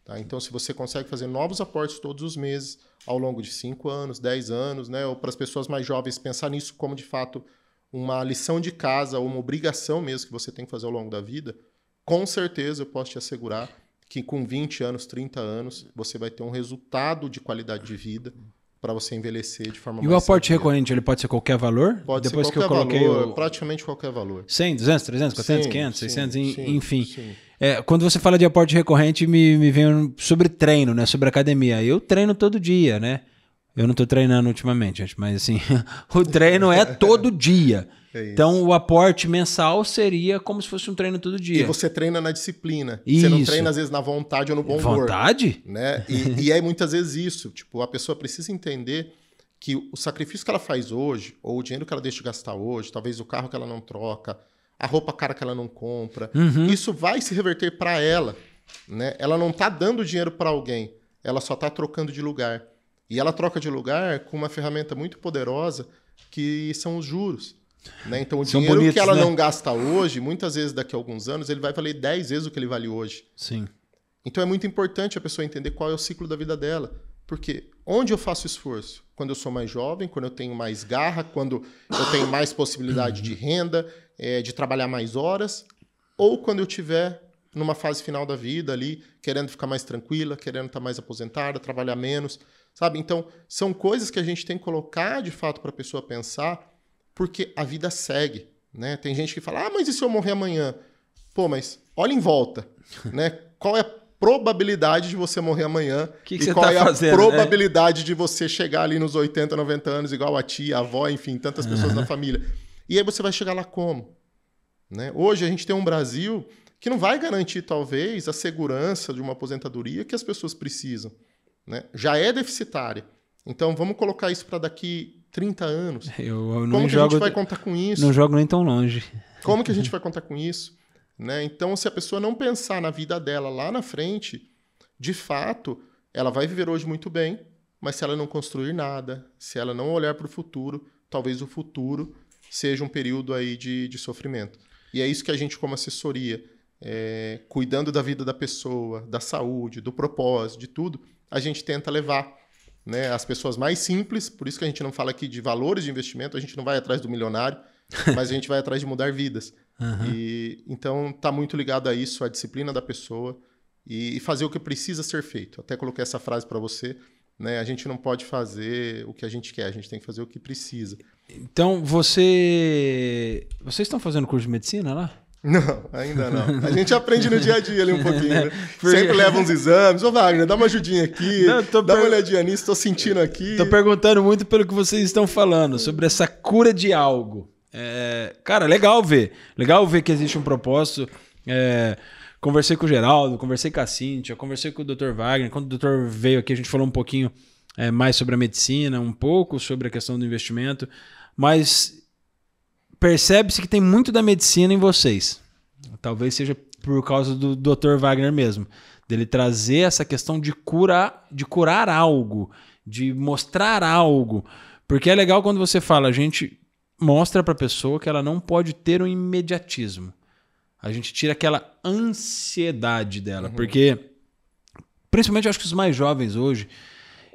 Tá? Então, se você consegue fazer novos aportes todos os meses, ao longo de 5 anos, 10 anos, né? Ou para as pessoas mais jovens pensar nisso como, de fato, uma lição de casa ou uma obrigação mesmo que você tem que fazer ao longo da vida, com certeza eu posso te assegurar que com 20 anos, 30 anos, você vai ter um resultado de qualidade de vida para você envelhecer de forma mais E o aporte sadia. recorrente, ele pode ser qualquer valor? Pode Depois ser que eu qualquer coloquei valor, praticamente qualquer valor. 100, 200, 300, 400, Sim, 500, sim, 600, sim, enfim. sim. Quando você fala de aporte recorrente, me vem sobre treino, né? Sobre academia. Eu treino todo dia, né? Eu não tô treinando ultimamente, gente, mas assim, o treino é todo dia. Então, o aporte mensal seria como se fosse um treino todo dia. E você treina na disciplina. Isso. Você não treina, às vezes, na vontade ou no bom humor. Vontade? Né? E é muitas vezes isso. Tipo, a pessoa precisa entender que o sacrifício que ela faz hoje, ou o dinheiro que ela deixa de gastar hoje, talvez o carro que ela não troca, a roupa cara que ela não compra, isso vai se reverter para ela. Né? Ela não está dando dinheiro para alguém, ela só está trocando de lugar. E ela troca de lugar com uma ferramenta muito poderosa, que são os juros. Né? Então, o dinheiro bonitos, que ela não gasta hoje, muitas vezes daqui a alguns anos, ele vai valer 10 vezes o que ele vale hoje. Sim. Então, é muito importante a pessoa entender qual é o ciclo da vida dela. Porque onde eu faço esforço? Quando eu sou mais jovem, quando eu tenho mais garra, quando eu tenho mais possibilidade de renda, de trabalhar mais horas, ou quando eu estiver numa fase final da vida ali, querendo ficar mais tranquila, querendo estar mais aposentada, trabalhar menos, sabe? Então, são coisas que a gente tem que colocar, de fato, para a pessoa pensar, porque a vida segue, né? Tem gente que fala, mas e se eu morrer amanhã? Pô, mas olha em volta, né? Qual é a probabilidade de você morrer amanhã? Que e você qual tá é a fazendo, probabilidade de você chegar ali nos 80, 90 anos, igual a tia, a avó, enfim, tantas pessoas da família. E aí você vai chegar lá como? Né? Hoje a gente tem um Brasil que não vai garantir, talvez, a segurança de uma aposentadoria que as pessoas precisam. Né? Já é deficitária. Então, vamos colocar isso para daqui 30 anos. Eu não Como que a gente vai contar com isso? Não jogo nem tão longe. Como que a gente vai contar com isso? Né? Então, se a pessoa não pensar na vida dela lá na frente, de fato, ela vai viver hoje muito bem, mas se ela não construir nada, se ela não olhar para o futuro, talvez o futuro seja um período aí de sofrimento. E é isso que a gente, como assessoria, cuidando da vida da pessoa, da saúde, do propósito, de tudo, a gente tenta levar, né, as pessoas mais simples. Por isso que a gente não fala aqui de valores de investimento, a gente não vai atrás do milionário, mas a gente vai atrás de mudar vidas. E, então, está muito ligado a isso, a disciplina da pessoa e fazer o que precisa ser feito. Até coloquei essa frase para você, né? A gente não pode fazer o que a gente quer, a gente tem que fazer o que precisa. Então, vocês estão fazendo curso de medicina lá? Não, ainda não. A gente aprende no dia a dia ali um pouquinho, né? Sempre leva uns exames. Ô, Wagner, dá uma ajudinha aqui, dá uma olhadinha nisso, tô sentindo aqui. Tô perguntando muito pelo que vocês estão falando, sobre essa cura de algo. Cara, legal ver que existe um propósito. Conversei com o Geraldo, conversei com a Cíntia, conversei com o Dr. Wagner. Quando o doutor veio aqui, a gente falou um pouquinho mais sobre a medicina, um pouco sobre a questão do investimento, mas percebe-se que tem muito da medicina em vocês. Talvez seja por causa do Dr. Wagner mesmo, dele trazer essa questão de curar algo, de mostrar algo. Porque é legal quando você fala, a gente mostra para a pessoa que ela não pode ter um imediatismo. A gente tira aquela ansiedade dela. Porque, principalmente eu acho que os mais jovens hoje,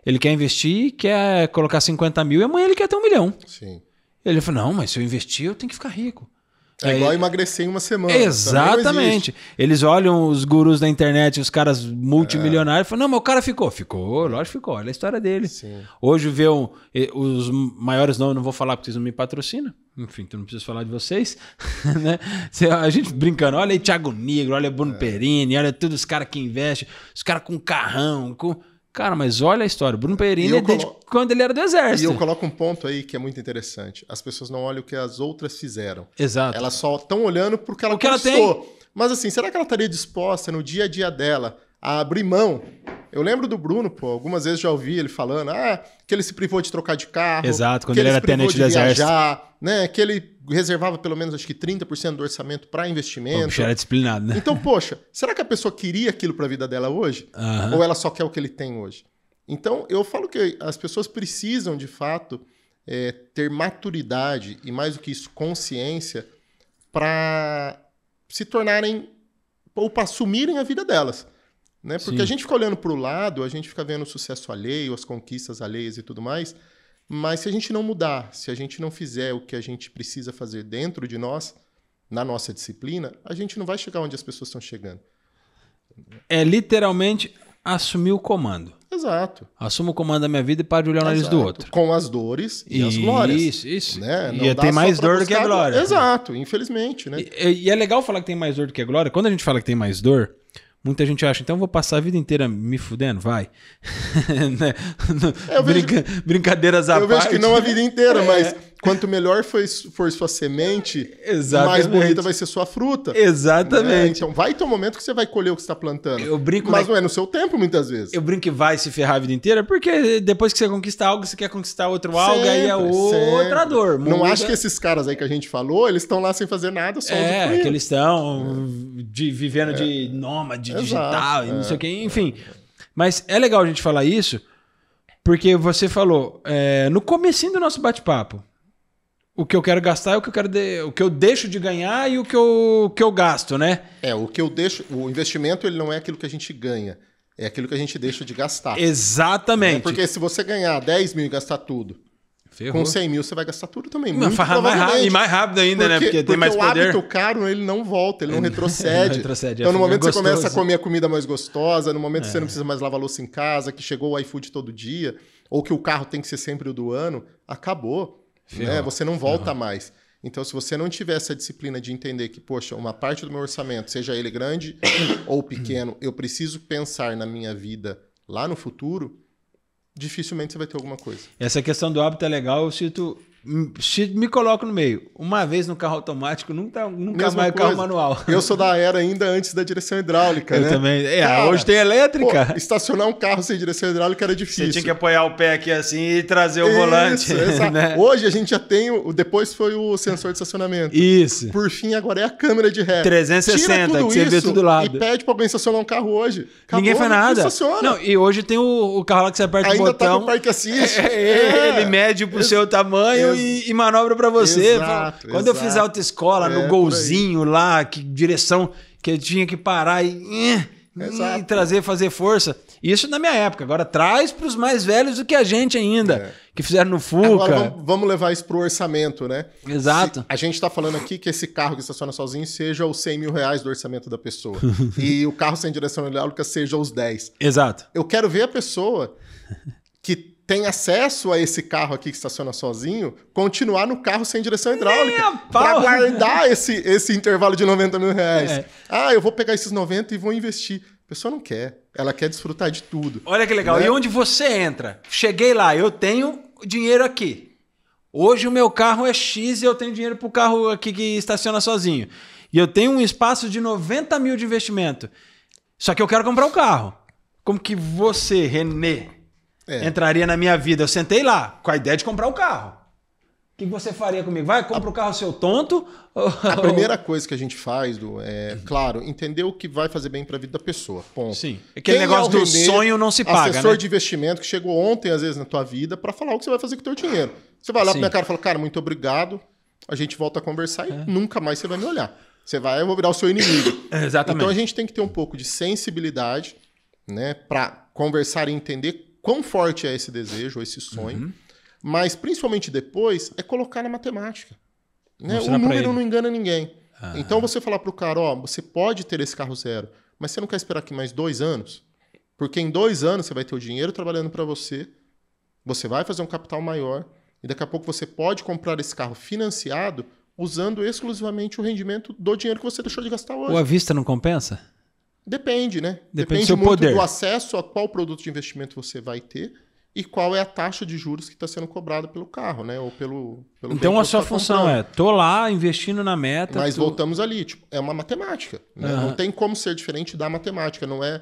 ele quer investir, quer colocar 50 mil e amanhã ele quer ter 1 milhão. Sim. Ele fala, não, mas se eu investir eu tenho que ficar rico. É igual emagrecer em uma semana. Exatamente. Eles olham os gurus da internet, os caras multimilionários, e falam, não, mas o cara ficou. Ficou, lógico que ficou. Olha a história dele. Sim. Hoje vê os maiores nomes, não vou falar porque vocês não me patrocinam. Enfim, tu não precisa falar de vocês. Né? A gente brincando, olha aí Thiago Negro, olha Bruno Perini, olha todos os caras que investem, os caras com carrão, com... Cara, mas olha a história. O Bruno Perini é desde quando ele era do Exército. E eu coloco um ponto aí que é muito interessante. As pessoas não olham o que as outras fizeram. Exato. Elas só estão olhando porque ela conquistou. Mas assim, será que ela estaria disposta no dia a dia dela a abrir mão? Eu lembro do Bruno, pô, algumas vezes já ouvi ele falando que ele se privou de trocar de carro. Exato, quando ele era tenente do Exército. Né, que ele reservava pelo menos acho que 30% do orçamento para investimento. O bicho era disciplinado, né? Então, poxa, será que a pessoa queria aquilo para a vida dela hoje? Ou ela só quer o que ele tem hoje? Então, eu falo que as pessoas precisam, de fato, ter maturidade e, mais do que isso, consciência para se tornarem ou para assumirem a vida delas. Né? Porque a gente fica olhando para o lado, a gente fica vendo o sucesso alheio, as conquistas alheias e tudo mais, mas se a gente não mudar, se a gente não fizer o que a gente precisa fazer dentro de nós, na nossa disciplina, a gente não vai chegar onde as pessoas estão chegando. É literalmente assumir o comando. Exato. Assumo o comando da minha vida e paro de olhar o nariz do outro. Com as dores e as glórias. Isso. Né? E tem mais dor do que a glória. Exato, infelizmente. Né? E é legal falar que tem mais dor do que a glória. Quando a gente fala que tem mais dor, muita gente acha, então eu vou passar a vida inteira me fudendo? Vai. Né? Brincadeiras à parte. Eu vejo que não a vida inteira, mas quanto melhor for sua semente, mais bonita vai ser sua fruta. Exatamente. Né? Então vai ter um momento que você vai colher o que você está plantando. Mas não é no seu tempo, muitas vezes. Eu brinco que vai se ferrar a vida inteira, porque depois que você conquista algo, você quer conquistar outro algo, aí é outra dor. Não acho que esses caras aí que a gente falou, eles estão lá sem fazer nada, só usufruindo. Que eles estão vivendo de nômade digital e não sei o que, enfim. Mas é legal a gente falar isso, porque você falou, no comecinho do nosso bate-papo, o que eu quero gastar é o que eu deixo de ganhar e o que eu gasto, né? O que eu deixo, o investimento ele não é aquilo que a gente ganha, é aquilo que a gente deixa de gastar. Exatamente. Porque se você ganhar 10 mil e gastar tudo, com 100 mil você vai gastar tudo também. Muito provavelmente. E mais rápido ainda, né? Porque tem mais poder. Porque o hábito caro, ele não volta, ele não retrocede. Então, no momento que você começa a comer a comida mais gostosa, no momento que você não precisa mais lavar a louça em casa, que chegou o iFood todo dia, ou que o carro tem que ser sempre o do ano, acabou. Né? Você não volta mais. Então, se você não tiver essa disciplina de entender que, poxa, uma parte do meu orçamento, seja ele grande ou pequeno, eu preciso pensar na minha vida lá no futuro, dificilmente você vai ter alguma coisa. Essa questão do hábito é legal, me coloco no meio. Uma vez no carro automático, nunca mais carro manual. Eu sou da era ainda antes da direção hidráulica, né? Eu também. Hoje tem elétrica. Pô, estacionar um carro sem direção hidráulica era difícil. Você tinha que apoiar o pé aqui assim e trazer o volante. Né? Hoje a gente já tem, depois foi o sensor de estacionamento. Isso. Por fim, agora é a câmera de ré. 360, que você vê tudo lado. E pede pra alguém estacionar um carro hoje. Acabou, ninguém faz nada. Não, e hoje tem o carro lá que você aperta o botão. Ainda tá com o Parque Assist. Ele mede pro seu tamanho e manobra pra você. Exato, quando eu fiz autoescola, no golzinho lá, que direção que eu tinha que parar e fazer força. Isso na minha época. Agora traz pros mais velhos do que a gente ainda, que fizeram no Fuca. Agora vamos levar isso pro orçamento, né? Exato. A gente tá falando aqui que esse carro que estaciona sozinho seja os 100 mil reais do orçamento da pessoa. E o carro sem direção hidráulica seja os 10. Exato. Eu quero ver a pessoa que tem acesso a esse carro aqui que estaciona sozinho, continuar no carro sem direção hidráulica. Para guardar esse intervalo de 90 mil reais. Eu vou pegar esses 90 e vou investir. A pessoa não quer. Ela quer desfrutar de tudo. Olha que legal. Né? E onde você entra? Cheguei lá, eu tenho dinheiro aqui. Hoje o meu carro é X e eu tenho dinheiro para o carro aqui que estaciona sozinho. E eu tenho um espaço de 90 mil de investimento. Só que eu quero comprar um carro. Como que você, Renê, entraria na minha vida? Eu sentei lá com a ideia de comprar um carro. que você faria comigo? Vai, compra o carro seu tonto? A primeira coisa que a gente faz, claro, entender o que vai fazer bem para a vida da pessoa. Ponto. Sim. Aquele negócio do sonho não se paga, assessor né? de investimento que chegou ontem, às vezes, na tua vida para falar o que você vai fazer com o teu dinheiro. Você vai olhar para minha cara e falar, cara, muito obrigado, a gente volta a conversar e nunca mais você vai me olhar. Você vai, eu vou virar o seu inimigo. Exatamente. Então a gente tem que ter um pouco de sensibilidade, né, para conversar e entender quão forte é esse desejo, esse sonho. Mas, principalmente depois, é colocar na matemática. Né? O número não engana ninguém. Então, você falar para o cara, ó, você pode ter esse carro zero, mas você não quer esperar aqui mais 2 anos? Porque em 2 anos você vai ter o dinheiro trabalhando para você, você vai fazer um capital maior, e daqui a pouco você pode comprar esse carro financiado usando exclusivamente o rendimento do dinheiro que você deixou de gastar hoje. Ou a vista não compensa? Depende, né? Depende do seu muito poder. do acesso a qual produto de investimento você vai ter e qual é a taxa de juros que está sendo cobrada pelo carro, né? Ou pelo então a sua função tô lá investindo na meta. Mas voltamos ali, tipo, é uma matemática. Né? Não tem como ser diferente da matemática. Não é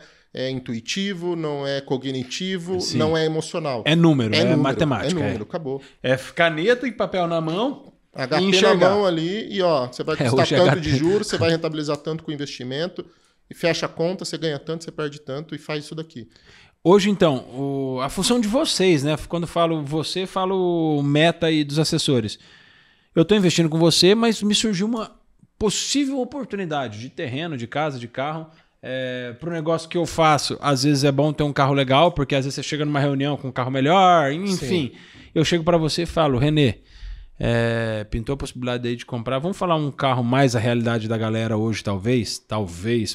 intuitivo, não é cognitivo, não é emocional. É número, é matemática. É número, acabou. É caneta e papel na mão. HP na mão ali e ó, você vai custar tanto de juros, você vai rentabilizar tanto com o investimento e fecha a conta, você ganha tanto, você perde tanto e faz isso daqui. Hoje, então, a função de vocês, né? Quando falo você, falo meta e dos assessores. Eu estou investindo com você, mas me surgiu uma possível oportunidade de terreno, de casa, de carro. Para o negócio que eu faço, às vezes é bom ter um carro legal, porque às vezes você chega numa reunião com um carro melhor, enfim. Sim. Eu chego para você e falo, Renê, pintou a possibilidade aí de comprar. Vamos falar um carro mais a realidade da galera hoje, talvez,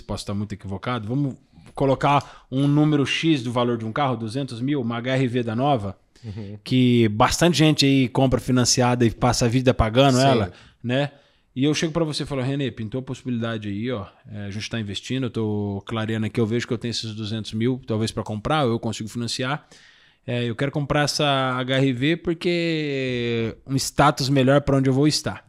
posso estar muito equivocado. Vamos colocar um número X do valor de um carro, 200 mil, uma HR-V da nova, que bastante gente aí compra financiada e passa a vida pagando ela, né? E eu chego para você e falo, Renê, pintou a possibilidade aí, ó, a gente está investindo, eu tô clareando aqui, eu vejo que eu tenho esses 200 mil, talvez para comprar, ou eu consigo financiar. Eu quero comprar essa HR-V porque um status melhor para onde eu vou estar.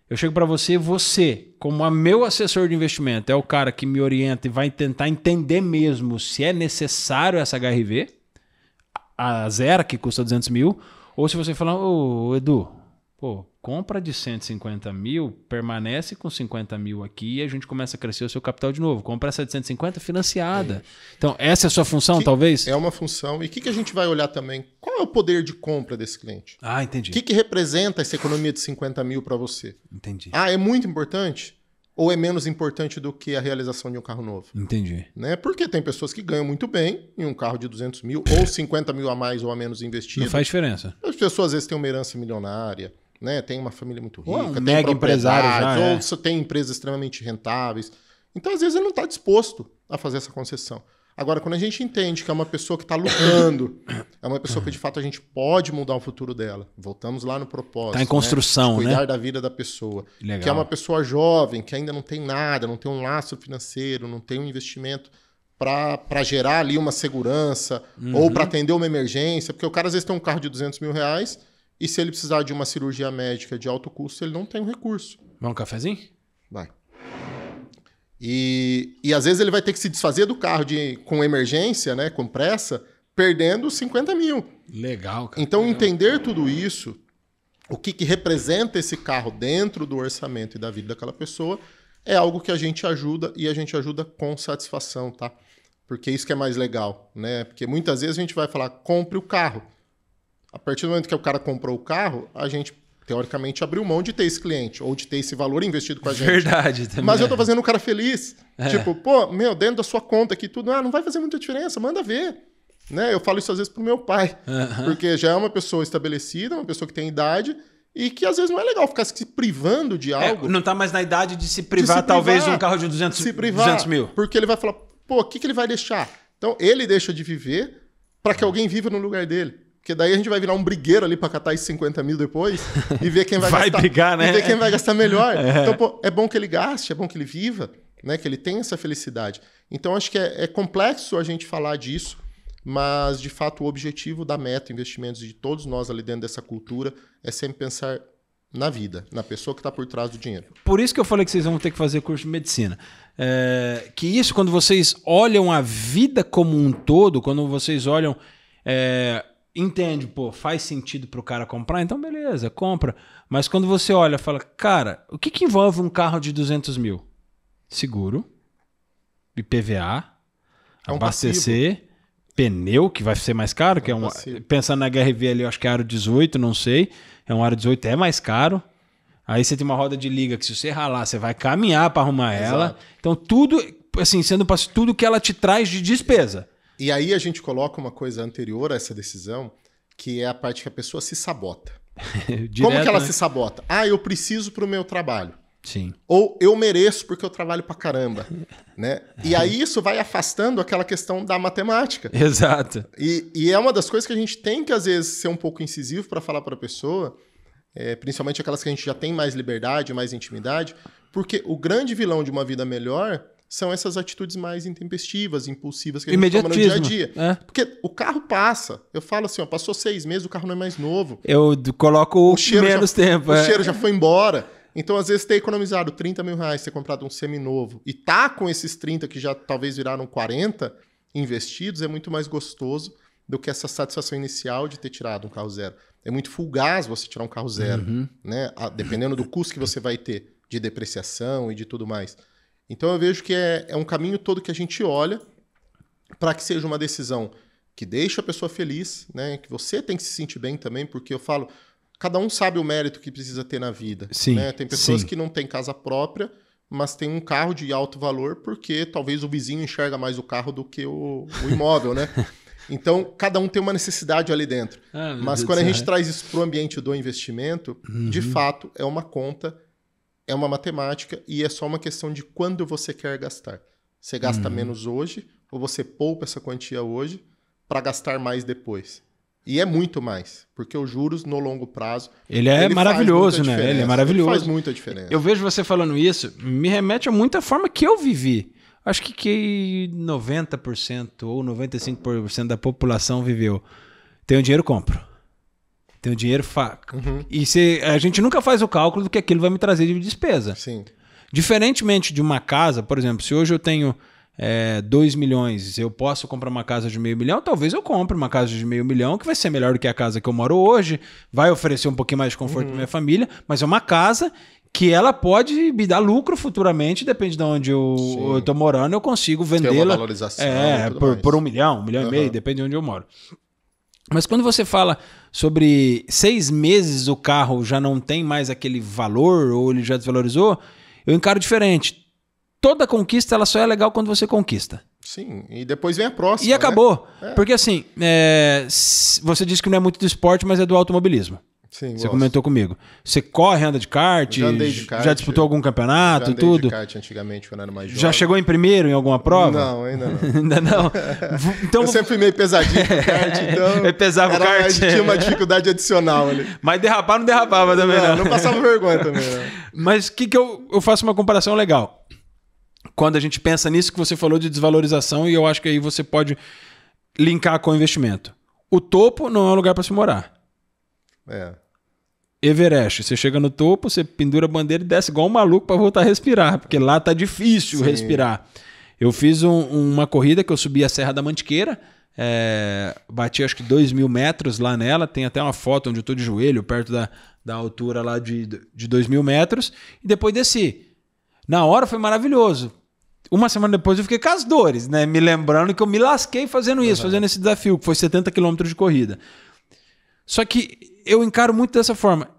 Eu chego para você, como meu assessor de investimento, é o cara que me orienta e vai tentar entender mesmo se é necessário essa HR-V, a zero, que custa 200 mil, ou se você falar, ô Edu, compra de 150 mil, permanece com 50 mil aqui e a gente começa a crescer o seu capital de novo. Compra essa de 150 financiada. Então, essa é a sua função, talvez? É uma função. E o que a gente vai olhar também? Qual é o poder de compra desse cliente? Ah, entendi. O que representa essa economia de 50 mil para você? Entendi. É muito importante? Ou é menos importante do que a realização de um carro novo? Entendi. Né? Porque tem pessoas que ganham muito bem em um carro de 200 mil ou 50 mil a mais ou a menos investido. Não faz diferença. As pessoas às vezes têm uma herança milionária, né? Tem uma família muito rica, um mega empresário já, ou tem empresas extremamente rentáveis. Então, às vezes, ele não está disposto a fazer essa concessão. Agora, quando a gente entende que é uma pessoa que está lutando, é uma pessoa que, de fato, a gente pode mudar o futuro dela. Voltamos lá no propósito. Está em construção, né? Cuidar da vida da pessoa. Legal. Que é uma pessoa jovem, que ainda não tem nada, não tem um lastro financeiro, não tem um investimento para gerar ali uma segurança ou para atender uma emergência. Porque o cara, às vezes, tem um carro de 200 mil reais e se ele precisar de uma cirurgia médica de alto custo, ele não tem o recurso. Vamos um cafezinho? Vai. E às vezes ele vai ter que se desfazer do carro com emergência, né, com pressa, perdendo 50 mil. Legal, cara. Então, legal. Entender tudo isso, o que representa esse carro dentro do orçamento e da vida daquela pessoa, é algo que a gente ajuda e a gente ajuda com satisfação, tá? Porque isso que é mais legal, né? Porque muitas vezes a gente vai falar, compre o carro. A partir do momento que o cara comprou o carro, a gente, teoricamente, abriu mão de ter esse cliente ou de ter esse valor investido com a gente. Verdade. Também. Mas eu tô fazendo o cara feliz. Tipo, dentro da sua conta aqui, tudo, não vai fazer muita diferença, manda ver. Né? Eu falo isso às vezes pro meu pai, porque já é uma pessoa estabelecida, uma pessoa que tem idade e que às vezes não é legal ficar se privando de algo. Não tá mais na idade de se privar, talvez, de um carro de 200 mil. Porque ele vai falar, o que ele vai deixar? Então, ele deixa de viver para que alguém viva no lugar dele. Porque daí a gente vai virar um brigueiro ali para catar esses 50 mil depois e ver quem vai gastar. Brigar, né? E ver quem vai gastar melhor. Então, é bom que ele gaste, é bom que ele viva, né? Que ele tenha essa felicidade. Então, acho que é complexo a gente falar disso, mas, de fato, o objetivo da Meta Investimentos de todos nós ali dentro dessa cultura é sempre pensar na vida, na pessoa que está por trás do dinheiro. Por isso que eu falei que vocês vão ter que fazer curso de medicina. Que isso, quando vocês olham a vida como um todo, quando vocês olham... entende, pô, faz sentido pro cara comprar, então beleza, compra. Mas quando você olha, fala, cara, o que envolve um carro de 200 mil? Seguro, IPVA, abastecer, pneu, que vai ser mais caro, que pensando na HRV ali, eu acho que é aro 18, não sei. É um aro 18, é mais caro. Aí você tem uma roda de liga que se você ralar, você vai caminhar para arrumar ela. Então tudo, assim, tudo que ela te traz de despesa. E aí a gente coloca uma coisa anterior a essa decisão, que é a parte que a pessoa se sabota. Direto, como que ela né? se sabota? Eu preciso pro meu trabalho. Sim. Ou eu mereço porque eu trabalho pra caramba, né? E aí isso vai afastando aquela questão da matemática. Exato. E é uma das coisas que a gente tem que, às vezes, ser um pouco incisivo para falar para a pessoa, principalmente aquelas que a gente já tem mais liberdade, mais intimidade, porque o grande vilão de uma vida melhor são essas atitudes mais intempestivas, impulsivas que a gente toma no dia a dia. Porque o carro passa. Eu falo assim, passou 6 meses, o carro não é mais novo. Eu coloco menos tempo. O cheiro já foi embora. Então, às vezes, ter economizado 30 mil reais, ter comprado um seminovo e tá com esses 30 que já talvez viraram 40 investidos, é muito mais gostoso do que essa satisfação inicial de ter tirado um carro zero. É muito fugaz você tirar um carro zero, né? Dependendo do custo que você vai ter de depreciação e de tudo mais. Então, eu vejo que é um caminho todo que a gente olha para que seja uma decisão que deixe a pessoa feliz, né? Que você tem que se sentir bem também, porque eu falo... Cada um sabe o mérito que precisa ter na vida. Sim, né? Tem pessoas que não têm casa própria, mas tem um carro de alto valor porque talvez o vizinho enxerga mais o carro do que o imóvel, né? Então, cada um tem uma necessidade ali dentro. Mas quando a gente traz isso para o ambiente do investimento, de fato, é uma conta, é uma matemática e é só uma questão de quando você quer gastar. Você gasta menos hoje ou você poupa essa quantia hoje para gastar mais depois. E é muito mais, porque os juros no longo prazo... Ele é maravilhoso, né? Ele é maravilhoso. Ele faz muita diferença. Eu vejo você falando isso, me remete a muita forma que eu vivi. Acho que 90% ou 95% da população viveu. Tenho dinheiro, compro. Tenho dinheiro, E a gente nunca faz o cálculo do que aquilo vai me trazer de despesa. Sim. Diferentemente de uma casa, por exemplo, se hoje eu tenho... 2 milhões, eu posso comprar uma casa de $500 mil, talvez eu compre uma casa de $500 mil, que vai ser melhor do que a casa que eu moro hoje, vai oferecer um pouquinho mais de conforto para minha família, mas é uma casa que ela pode me dar lucro futuramente, depende de onde eu tô morando, eu consigo vendê-la. Tem uma valorização. Por $1 milhão, $1,5 milhão, depende de onde eu moro. Mas quando você fala sobre 6 meses o carro já não tem mais aquele valor, ou ele já desvalorizou, eu encaro diferente. Toda conquista ela só é legal quando você conquista. Sim, e depois vem a próxima. E acabou. Né? Porque assim, você disse que não é muito do esporte, mas é do automobilismo. Sim, você comentou comigo. Você corre, anda de kart, já andei de kart, já disputou algum campeonato, já andei tudo? De kart antigamente, quando era mais jovem. Já chegou em primeiro em alguma prova? Não, ainda não. Ainda não? Então, eu sempre fui meio pesadinho com o kart, então... pesava o kart? Tinha uma dificuldade adicional ali. Mas derrapar não derrapava também, não. Não passava vergonha também, não. Mas o que eu faço uma comparação legal. Quando a gente pensa nisso que você falou de desvalorização, e eu acho que aí você pode linkar com o investimento. O topo não é um lugar para se morar. Everest, você chega no topo, você pendura a bandeira e desce igual um maluco para voltar a respirar, porque lá tá difícil respirar. Eu fiz uma corrida que eu subi a Serra da Mantiqueira, bati acho que 2.000 metros lá nela, tem até uma foto onde eu tô de joelho, perto da altura lá de 2.000 metros, e depois desci. Na hora foi maravilhoso. Uma semana depois eu fiquei com as dores, né? Me lembrando que eu me lasquei fazendo isso, fazendo esse desafio, que foi 70 km de corrida. Só que eu encaro muito dessa forma.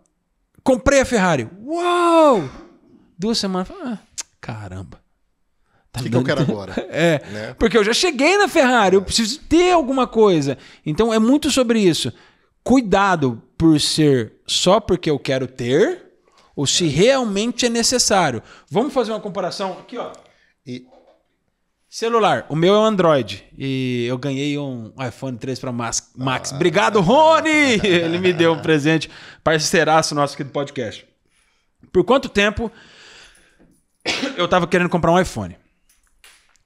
Comprei a Ferrari. Uau! 2 semanas. Caramba. O que eu quero agora? Né? Porque eu já cheguei na Ferrari, eu preciso ter alguma coisa. Então é muito sobre isso. Cuidado por ser só porque eu quero ter... ou se realmente é necessário. Vamos fazer uma comparação aqui, ó. Celular. O meu é um Android. E eu ganhei um iPhone 3 para Max. Obrigado, Rony! Ele me deu um presente. Parceiraço nosso aqui do podcast. Por quanto tempo eu tava querendo comprar um iPhone?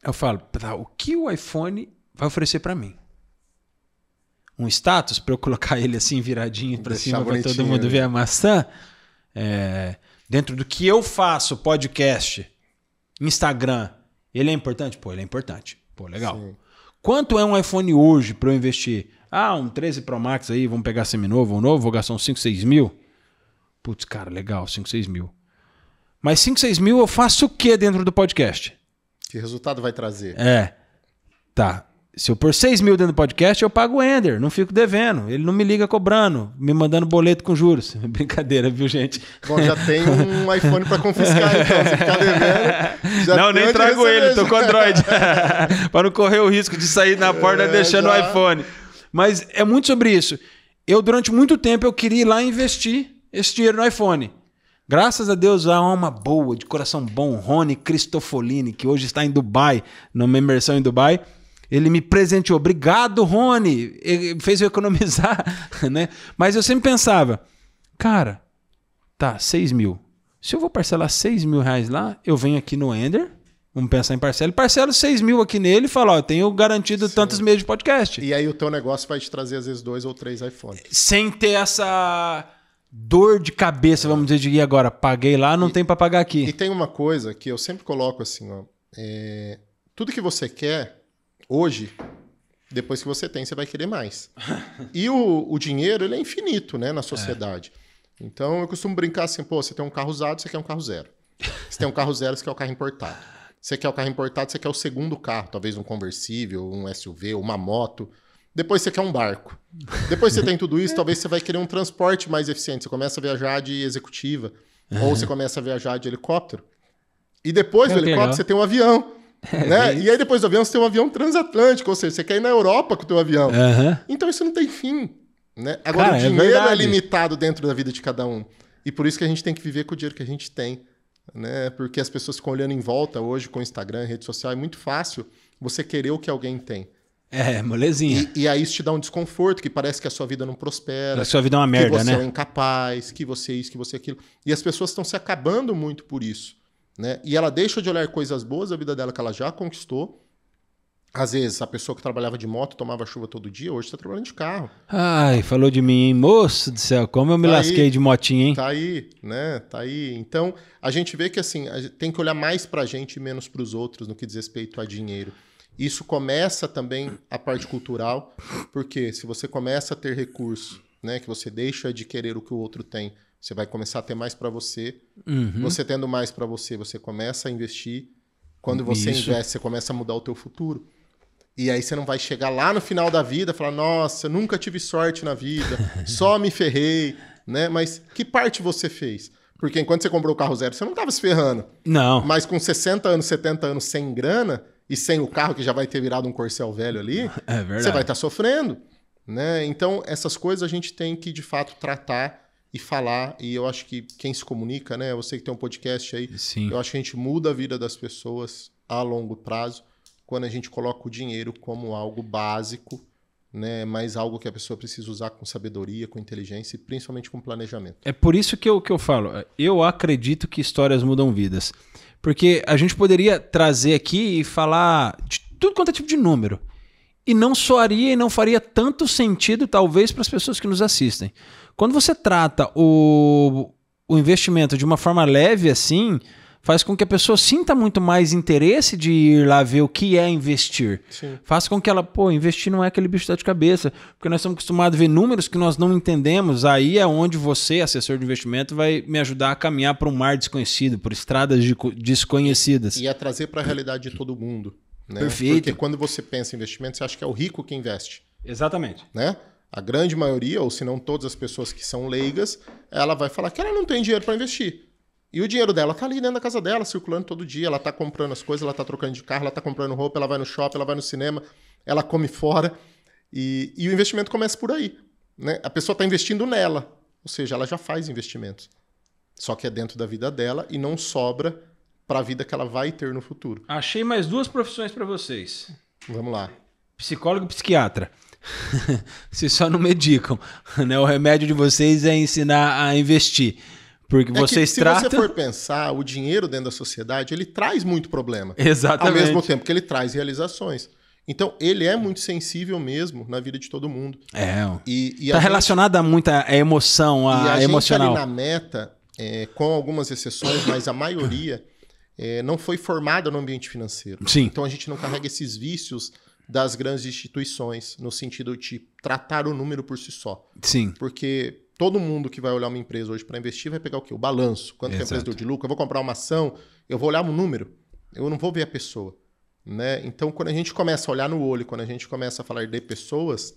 Eu falo, o que o iPhone vai oferecer para mim? Um status para eu colocar ele assim viradinho para cima para todo mundo ver a maçã? Dentro do que eu faço, podcast, Instagram, ele é importante? Pô, ele é importante. Pô, legal. Sim. Quanto é um iPhone hoje para eu investir? um 13 Pro Max aí, vamos pegar seminovo ou novo, vou gastar uns 5, 6 mil. Putz, cara, legal, 5, 6 mil. Mas 5, 6 mil eu faço o que dentro do podcast? Que resultado vai trazer? Tá. Se eu pôr 6 mil dentro do podcast, eu pago o Ender, não fico devendo. Ele não me liga cobrando, me mandando boleto com juros. Brincadeira, viu, gente? Bom, já tem um iPhone para confiscar, então. Se ficar devendo... Já não, nem trago ele, tô com Android. Para não correr o risco de sair na porta deixando o iPhone. Mas é muito sobre isso. Eu, durante muito tempo, eu queria ir lá investir esse dinheiro no iPhone. Graças a Deus, há uma boa, de coração bom, Rony Cristofolini, que hoje está em Dubai, numa imersão em Dubai. Ele me presenteou. Obrigado, Rony. Ele fez eu economizar, né? Mas eu sempre pensava, cara, tá, 6 mil. Se eu vou parcelar 6 mil reais lá, eu venho aqui no Ender, vamos pensar em parcela, parcelo 6 mil aqui nele e falo, eu tenho garantido tantos meses de podcast. E aí o teu negócio vai te trazer, às vezes, 2 ou 3 iPhones. Sem ter essa dor de cabeça, vamos dizer, de ir agora, paguei lá, não tem para pagar aqui. E tem uma coisa que eu sempre coloco assim, ó, tudo que você quer... Hoje, depois que você tem, você vai querer mais. E o dinheiro, ele é infinito, né, na sociedade. Então, eu costumo brincar assim, pô, você tem um carro usado, você quer um carro zero. Você tem um carro zero, você quer um carro importado. Você quer o carro importado, você quer o segundo carro, talvez um conversível, um SUV, uma moto. Depois você quer um barco. Depois você tem tudo isso, talvez você vai querer um transporte mais eficiente. Você começa a viajar de executiva, ou você começa a viajar de helicóptero. E depois do helicóptero, você tem um avião. Né? E aí depois do avião você tem um avião transatlântico, ou seja, você quer ir na Europa com o teu avião. Então isso não tem fim, né? Agora, cara, o dinheiro é limitado dentro da vida de cada um. E por isso que a gente tem que viver com o dinheiro que a gente tem, né? Porque as pessoas ficam olhando em volta hoje com o Instagram, rede social, é muito fácil você querer o que alguém tem. Molezinha. E aí isso te dá um desconforto, que parece que a sua vida não prospera. A sua vida é uma merda, que você né? é incapaz, que você é isso, que você é aquilo. E as pessoas estão se acabando muito por isso. Né? E ela deixa de olhar coisas boas da vida dela que ela já conquistou. Às vezes, a pessoa que trabalhava de moto, tomava chuva todo dia, hoje está trabalhando de carro. Ai, falou de mim, hein? Moço do céu, como eu me lasquei de motinha, hein? Tá aí, né? Tá aí. Então, a gente vê que assim, a gente tem que olhar mais pra gente e menos pros outros no que diz respeito a dinheiro. Isso começa também a parte cultural, porque se você começa a ter recurso, né, que você deixa de querer o que o outro tem, você vai começar a ter mais para você. Você tendo mais para você, você começa a investir. Quando você investe, você começa a mudar o teu futuro. E aí você não vai chegar lá no final da vida e falar, nossa, eu nunca tive sorte na vida, só me ferrei, né? Mas que parte você fez? Porque enquanto você comprou o carro zero, você não estava se ferrando. Não. Mas com 60 anos, 70 anos sem grana e sem o carro que já vai ter virado um Corcel velho ali, você vai estar sofrendo, né? Então, essas coisas a gente tem que, de fato, tratar e falar, e eu acho que quem se comunica, né? Você que tem um podcast aí, sim, eu acho que a gente muda a vida das pessoas a longo prazo quando a gente coloca o dinheiro como algo básico, né? Mas algo que a pessoa precisa usar com sabedoria, com inteligência e principalmente com planejamento. É por isso que eu falo, eu acredito que histórias mudam vidas. Porque a gente poderia trazer aqui e falar de tudo quanto é tipo de número. E não soaria e não faria tanto sentido, talvez, para as pessoas que nos assistem. Quando você trata o investimento de uma forma leve assim, faz com que a pessoa sinta muito mais interesse de ir lá ver o que é investir. Sim. Faz com que ela, investir não é aquele bicho de cabeça. Porque nós estamos acostumados a ver números que nós não entendemos. Aí é onde você, assessor de investimento, vai me ajudar a caminhar por um mar desconhecido, por estradas desconhecidas. E a trazer para a realidade de todo mundo. Né? Perfeito. Porque quando você pensa em investimento, você acha que é o rico que investe. Exatamente. Né? A grande maioria, ou se não todas as pessoas que são leigas, ela vai falar que ela não tem dinheiro para investir. E o dinheiro dela tá ali dentro da casa dela, circulando todo dia, ela tá comprando as coisas, ela tá trocando de carro, ela tá comprando roupa, ela vai no shopping, ela vai no cinema, ela come fora. E o investimento começa por aí. Né? A pessoa tá investindo nela, ou seja, ela já faz investimentos. Só que é dentro da vida dela e não sobra para a vida que ela vai ter no futuro. Achei mais 2 profissões para vocês. Vamos lá. Psicólogo e psiquiatra. Vocês só não medicam, né? O remédio de vocês é ensinar a investir. Porque vocês tratam... Se você for pensar, o dinheiro dentro da sociedade, ele traz muito problema. Exatamente. Ao mesmo tempo que ele traz realizações. Então, ele é muito sensível mesmo na vida de todo mundo. Está relacionado a muita emoção, a emocional. Gente ali na meta, com algumas exceções, mas a maioria não foi formada no ambiente financeiro. Sim. Então, a gente não carrega esses vícios das grandes instituições, no sentido de tratar o número por si só. Sim. Porque todo mundo que vai olhar uma empresa hoje para investir vai pegar o quê? O balanço. Quanto que a empresa deu de lucro? Eu vou comprar uma ação, eu vou olhar um número, eu não vou ver a pessoa. Né? Então, quando a gente começa a olhar no olho, quando a gente começa a falar de pessoas,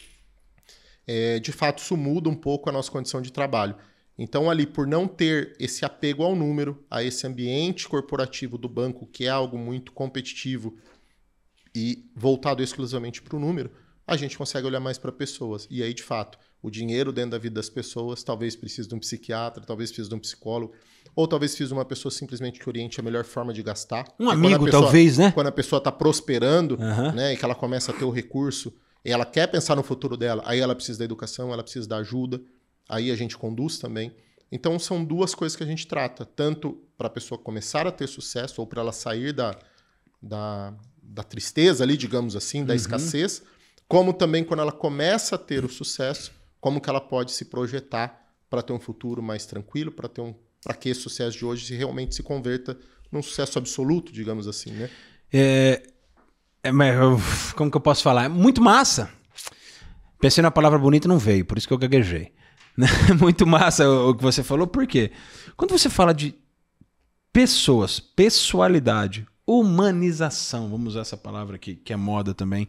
de fato, isso muda um pouco a nossa condição de trabalho. Então, ali, por não ter esse apego ao número, a esse ambiente corporativo do banco, que é algo muito competitivo e voltado exclusivamente para o número, a gente consegue olhar mais para pessoas. E aí, de fato, o dinheiro dentro da vida das pessoas talvez precise de um psiquiatra, talvez precise de um psicólogo, ou talvez precise de uma pessoa simplesmente que oriente a melhor forma de gastar. Um amigo, talvez, né? Quando a pessoa está prosperando, né, e que ela começa a ter o recurso, e ela quer pensar no futuro dela, aí ela precisa da educação, ela precisa da ajuda, aí a gente conduz também. Então, são duas coisas que a gente trata, tanto para a pessoa começar a ter sucesso, ou para ela sair da tristeza ali, digamos assim, da escassez, como também quando ela começa a ter o sucesso, como que ela pode se projetar para ter um futuro mais tranquilo, para que esse sucesso de hoje realmente se converta num sucesso absoluto, digamos assim, né? Como que eu posso falar? É muito massa. Pensei na palavra bonita e não veio, por isso que eu gaguejei. Muito massa o que você falou, por quê? Quando você fala de pessoas, pessoalidade, humanização, vamos usar essa palavra aqui, que é moda também,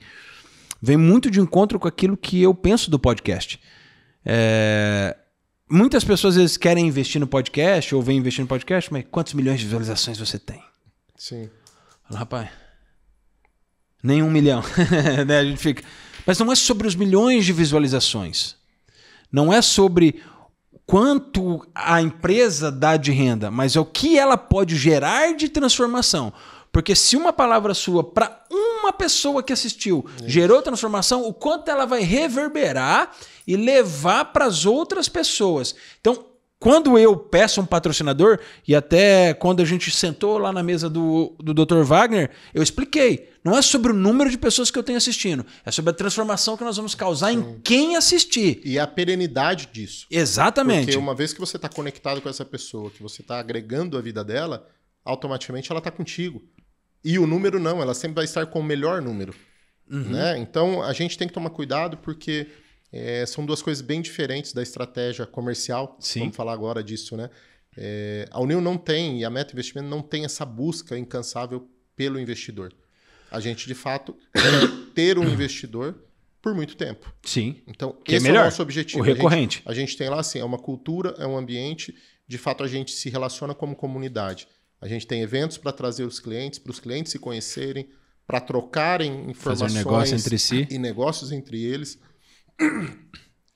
vem muito de encontro com aquilo que eu penso do podcast. Muitas pessoas às vezes querem investir no podcast ou vêm investir no podcast, mas quantos milhões de visualizações você tem? Sim. Fala, rapaz, nem 1 milhão. Né? A gente fica... Mas não é sobre os milhões de visualizações. Não é sobre quanto a empresa dá de renda, mas é o que ela pode gerar de transformação. Porque se uma palavra sua para uma pessoa que assistiu gerou transformação, o quanto ela vai reverberar e levar para as outras pessoas. Então, quando eu peço um patrocinador, e até quando a gente sentou lá na mesa do Dr. Wagner, eu expliquei. Não é sobre o número de pessoas que eu tenho assistindo, é sobre a transformação que nós vamos causar em quem assistir. E a perenidade disso. Exatamente. Porque uma vez que você está conectado com essa pessoa, que você está agregando a vida dela, automaticamente ela está contigo. E o número não, ela sempre vai estar com o melhor número. Né? Então, a gente tem que tomar cuidado porque são duas coisas bem diferentes da estratégia comercial. Sim. Vamos falar agora disso, né? A Unil não tem, e a Meta Investimento não tem essa busca incansável pelo investidor. A gente, de fato, quer ter um investidor por muito tempo. Sim. Então, que esse é melhor, o nosso objetivo. O recorrente. A gente tem lá, assim, é uma cultura, é um ambiente. De fato, a gente se relaciona como comunidade. A gente tem eventos para trazer os clientes, para os clientes se conhecerem, para trocarem informações fazer negócio entre si. E negócios entre eles.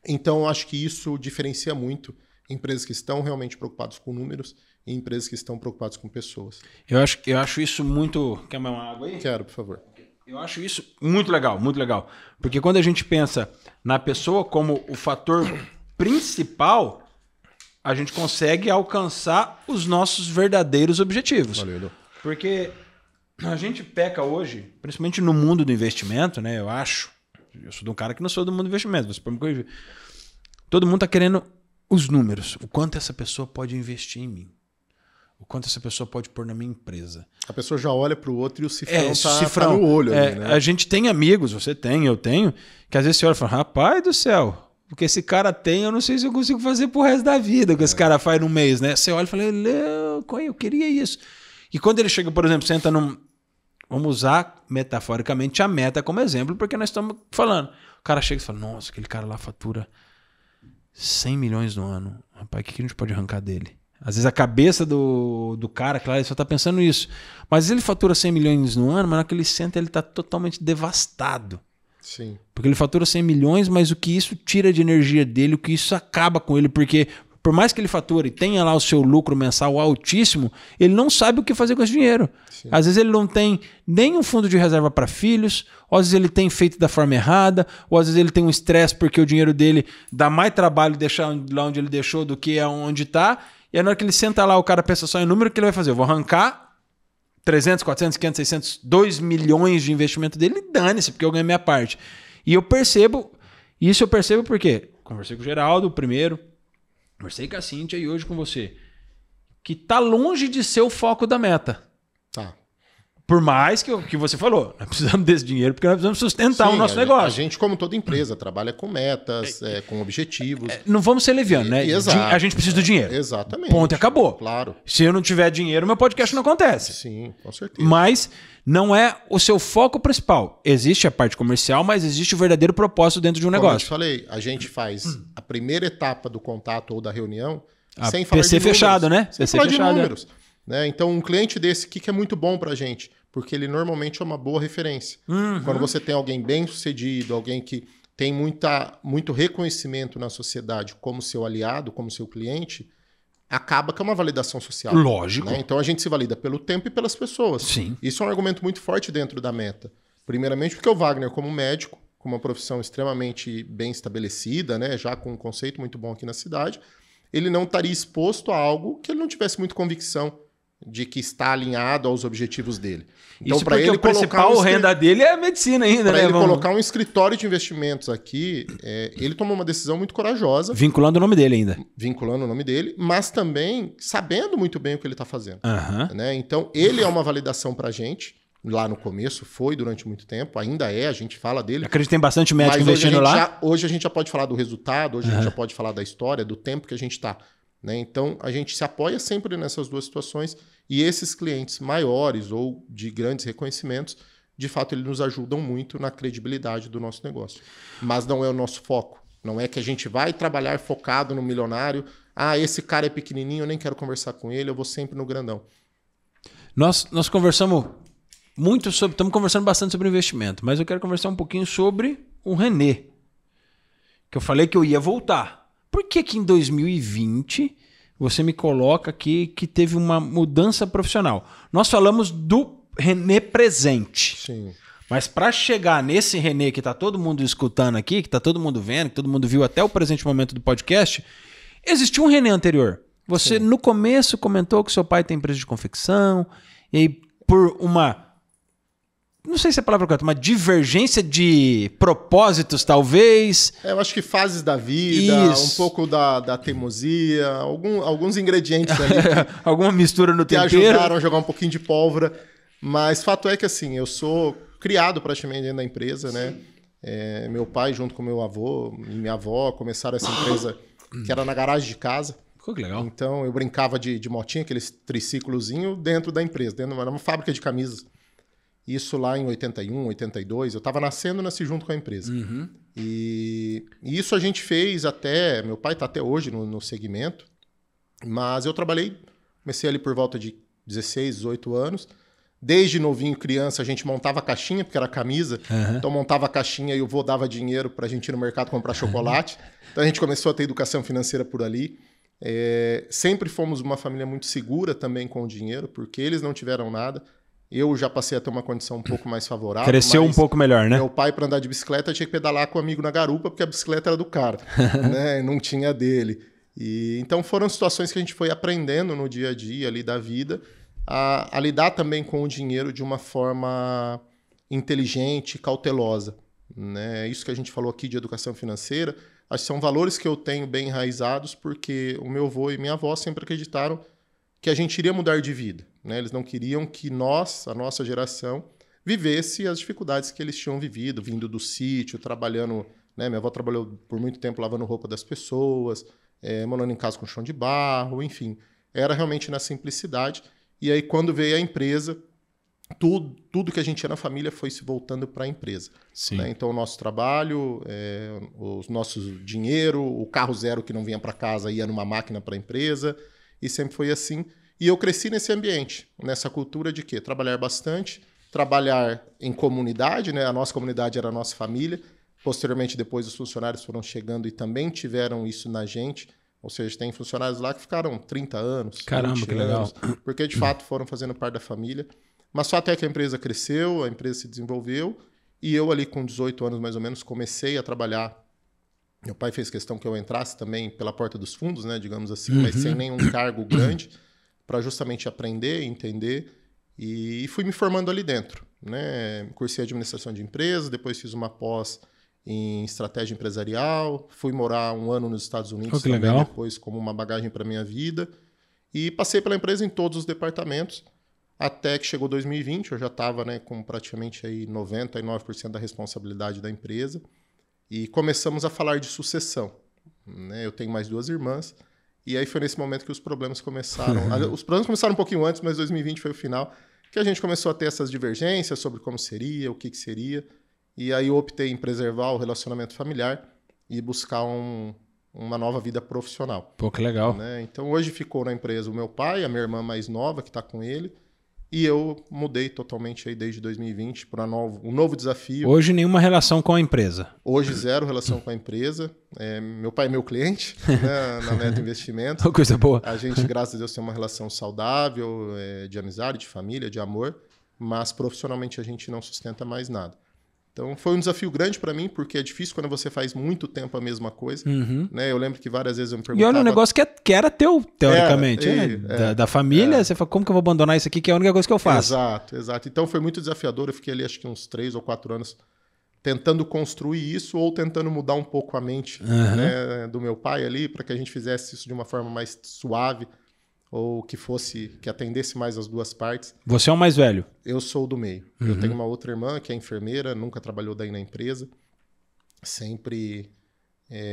Então, eu acho que isso diferencia muito empresas que estão realmente preocupadas com números e empresas que estão preocupadas com pessoas. Eu acho isso muito... Quer mais uma água aí? Quero, por favor. Eu acho isso muito legal, muito legal. Porque quando a gente pensa na pessoa como o fator principal, a gente consegue alcançar os nossos verdadeiros objetivos. Valeu. Porque a gente peca hoje, principalmente no mundo do investimento, né? Eu sou de um cara que não sou do mundo do investimento, você pode me corrigir. Todo mundo está querendo os números. O quanto essa pessoa pode investir em mim. O quanto essa pessoa pode pôr na minha empresa. A pessoa já olha para o outro e o cifrão tá no olho. Ali, né? A gente tem amigos, você tem, eu tenho, que às vezes você olha e fala, rapaz do céu, o que esse cara tem, eu não sei se eu consigo fazer pro resto da vida, o que esse cara faz num mês, né? Você olha e fala, eu queria isso. E quando ele chega, por exemplo, senta num... Vamos usar metaforicamente a Meta como exemplo, porque nós estamos falando. O cara chega e fala, nossa, aquele cara lá fatura 100 milhões no ano. Rapaz, o que a gente pode arrancar dele? Às vezes a cabeça do cara, claro, ele só está pensando nisso. Mas ele fatura 100 milhões no ano, mas na hora que ele senta, ele está totalmente devastado. Sim. Porque ele fatura 100 milhões, mas o que isso tira de energia dele, o que isso acaba com ele, porque por mais que ele fature e tenha lá o seu lucro mensal altíssimo, ele não sabe o que fazer com esse dinheiro. Sim. Às vezes ele não tem nem um fundo de reserva para filhos, ou às vezes ele tem feito da forma errada, ou às vezes ele tem um estresse porque o dinheiro dele dá mais trabalho deixar lá onde ele deixou do que onde está. E aí na hora que ele senta lá, o cara pensa só em número, o que ele vai fazer? Eu vou arrancar 300, 400, 500, 600, 2 milhões de investimento dele e dane-se, porque eu ganho minha parte. E eu percebo, isso eu percebo porque conversei com o Geraldo primeiro, conversei com a Cíntia e hoje com você, que tá longe de ser o foco da Meta. Tá. Por mais que você falou, nós precisamos desse dinheiro porque nós precisamos sustentar o nosso negócio. A gente, como toda empresa, trabalha com metas, com objetivos. Não vamos ser levianos, né? Exato. A gente precisa do dinheiro. Exatamente. Ponto e acabou. Claro. Se eu não tiver dinheiro, meu podcast não acontece. Sim, com certeza. Mas não é o seu foco principal. Existe a parte comercial, mas existe o verdadeiro propósito dentro de um negócio. Como eu te falei, a gente faz a primeira etapa do contato ou da reunião sem falar de números. Fechado, né? Sem falar de números. Né? Então, um cliente desse, o que é muito bom pra gente? Porque ele normalmente é uma boa referência. Quando você tem alguém bem sucedido, alguém que tem muito reconhecimento na sociedade como seu aliado, como seu cliente, acaba que é uma validação social. Lógico. Né? Então a gente se valida pelo tempo e pelas pessoas. Sim. Isso é um argumento muito forte dentro da meta. Primeiramente porque o Wagner, como médico, com uma profissão extremamente bem estabelecida, né? Já com um conceito muito bom aqui na cidade, ele não estaria exposto a algo que ele não tivesse muita convicção de que está alinhado aos objetivos dele. Então, isso porque ele o principal renda dele é a medicina ainda, né? Para ele colocar um escritório de investimentos aqui, ele tomou uma decisão muito corajosa. Vinculando o nome dele ainda. Vinculando o nome dele, mas também sabendo muito bem o que ele está fazendo. Né? Então, ele é uma validação para a gente. Lá no começo, foi durante muito tempo, ainda é, a gente fala dele. Acredito que tem bastante médico investindo lá. Hoje a gente já pode falar do resultado, hoje a gente já pode falar da história, do tempo que a gente está. Né? Então, a gente se apoia sempre nessas duas situações e esses clientes maiores ou de grandes reconhecimentos, de fato, eles nos ajudam muito na credibilidade do nosso negócio. Mas não é o nosso foco. Não é que a gente vai trabalhar focado no milionário. Ah, esse cara é pequenininho, eu nem quero conversar com ele, eu vou sempre no grandão. Nós conversamos muito sobre... Estamos conversando bastante sobre investimento, mas eu quero conversar um pouquinho sobre o René. Que eu falei que eu ia voltar. Por que que em 2020 você me coloca aqui que teve uma mudança profissional? Nós falamos do René presente. Sim. Mas para chegar nesse René que está todo mundo escutando aqui, que está todo mundo vendo, que todo mundo viu até o presente momento do podcast, existiu um René anterior. Você no começo comentou que seu pai tem empresa de confecção e aí por uma... Não sei se é a palavra correta, uma divergência de propósitos, talvez. Eu acho que fases da vida, um pouco da teimosia, alguns ingredientes ali. Alguma mistura no tempero. Que ajudaram a jogar um pouquinho de pólvora. Mas fato é que, assim, eu sou criado praticamente dentro da empresa, né? Meu pai, junto com meu avô e minha avó, começaram essa empresa que era na garagem de casa. Ficou que legal. Então, eu brincava de motinha, aqueles triciclozinho, dentro da empresa. Era uma fábrica de camisas. Isso lá em 81, 82, eu estava nasci junto com a empresa. E isso a gente fez até... Meu pai está até hoje no segmento, mas eu comecei ali por volta de 16, 18 anos. Desde novinho, criança, a gente montava caixinha, porque era camisa. Então montava a caixinha e o vô dava dinheiro para a gente ir no mercado comprar chocolate. Então a gente começou a ter educação financeira por ali. Sempre fomos uma família muito segura também com o dinheiro, porque eles não tiveram nada. Eu já passei a ter uma condição um pouco mais favorável. Cresceu um pouco melhor, né? Meu pai, para andar de bicicleta, tinha que pedalar com um amigo na garupa, porque a bicicleta era do cara, né? Não tinha dele. Então foram situações que a gente foi aprendendo no dia a dia ali da vida, a lidar também com o dinheiro de uma forma inteligente, cautelosa. Né? Isso que a gente falou aqui de educação financeira, acho que são valores que eu tenho bem enraizados, porque o meu avô e minha avó sempre acreditaram que a gente iria mudar de vida. Né? Eles não queriam que a nossa geração, vivesse as dificuldades que eles tinham vivido, vindo do sítio, trabalhando... Né? Minha avó trabalhou por muito tempo lavando roupa das pessoas, morando em casa com chão de barro, enfim. Era realmente na simplicidade. E aí, quando veio a empresa, tudo que a gente tinha na família foi se voltando para a empresa. Né? Então, o nosso trabalho, o nosso dinheiro, o carro zero que não vinha para casa ia numa máquina para a empresa... E sempre foi assim. E eu cresci nesse ambiente, nessa cultura de quê? Trabalhar bastante, trabalhar em comunidade, né? A nossa comunidade era a nossa família. Posteriormente, depois, os funcionários foram chegando e também tiveram isso na gente. Ou seja, tem funcionários lá que ficaram 30 anos, Caramba, 20 que legal. anos, porque, de fato, foram fazendo parte da família. Mas só até que a empresa cresceu, a empresa se desenvolveu, e eu ali com 18 anos, mais ou menos, comecei a trabalhar. Meu pai fez questão que eu entrasse também pela porta dos fundos, né, digamos assim, mas sem nenhum cargo grande, para justamente aprender, entender, e fui me formando ali dentro. Né? Cursei administração de empresas, depois fiz uma pós em estratégia empresarial, fui morar 1 ano nos Estados Unidos também, depois como uma bagagem para minha vida, e passei pela empresa em todos os departamentos, Até que chegou 2020, eu já estava, né, com praticamente aí 99% da responsabilidade da empresa e começamos a falar de sucessão. Né? Eu tenho mais 2 irmãs e aí foi nesse momento que os problemas começaram. Os problemas começaram um pouquinho antes, mas 2020 foi o final, que a gente começou a ter essas divergências sobre como seria, o que seria. E aí eu optei em preservar o relacionamento familiar e buscar uma nova vida profissional. Pô, que legal. Né? Então hoje ficou na empresa o meu pai, a minha irmã mais nova, que está com ele, e eu mudei totalmente aí desde 2020 para um novo desafio. Hoje nenhuma relação com a empresa. Hoje zero relação com a empresa. Meu pai é meu cliente, né, na Neto Investimentos. Coisa boa. A gente, graças a Deus, tem uma relação saudável, de amizade, de família, de amor, mas profissionalmente a gente não sustenta mais nada. Então foi um desafio grande para mim, porque é difícil quando você faz muito tempo a mesma coisa. Né? Eu lembro que várias vezes eu me perguntava... E olha, um negócio que era teu, teoricamente. Da família, você fala, como que eu vou abandonar isso aqui, que é a única coisa que eu faço? Exato. Então foi muito desafiador. Eu fiquei ali acho que uns 3 ou 4 anos tentando construir isso ou tentando mudar um pouco a mente né, do meu pai ali, para que a gente fizesse isso de uma forma mais suave, ou que atendesse mais as duas partes. Você é o mais velho? Eu sou o do meio. Eu tenho uma outra irmã que é enfermeira, nunca trabalhou daí na empresa, sempre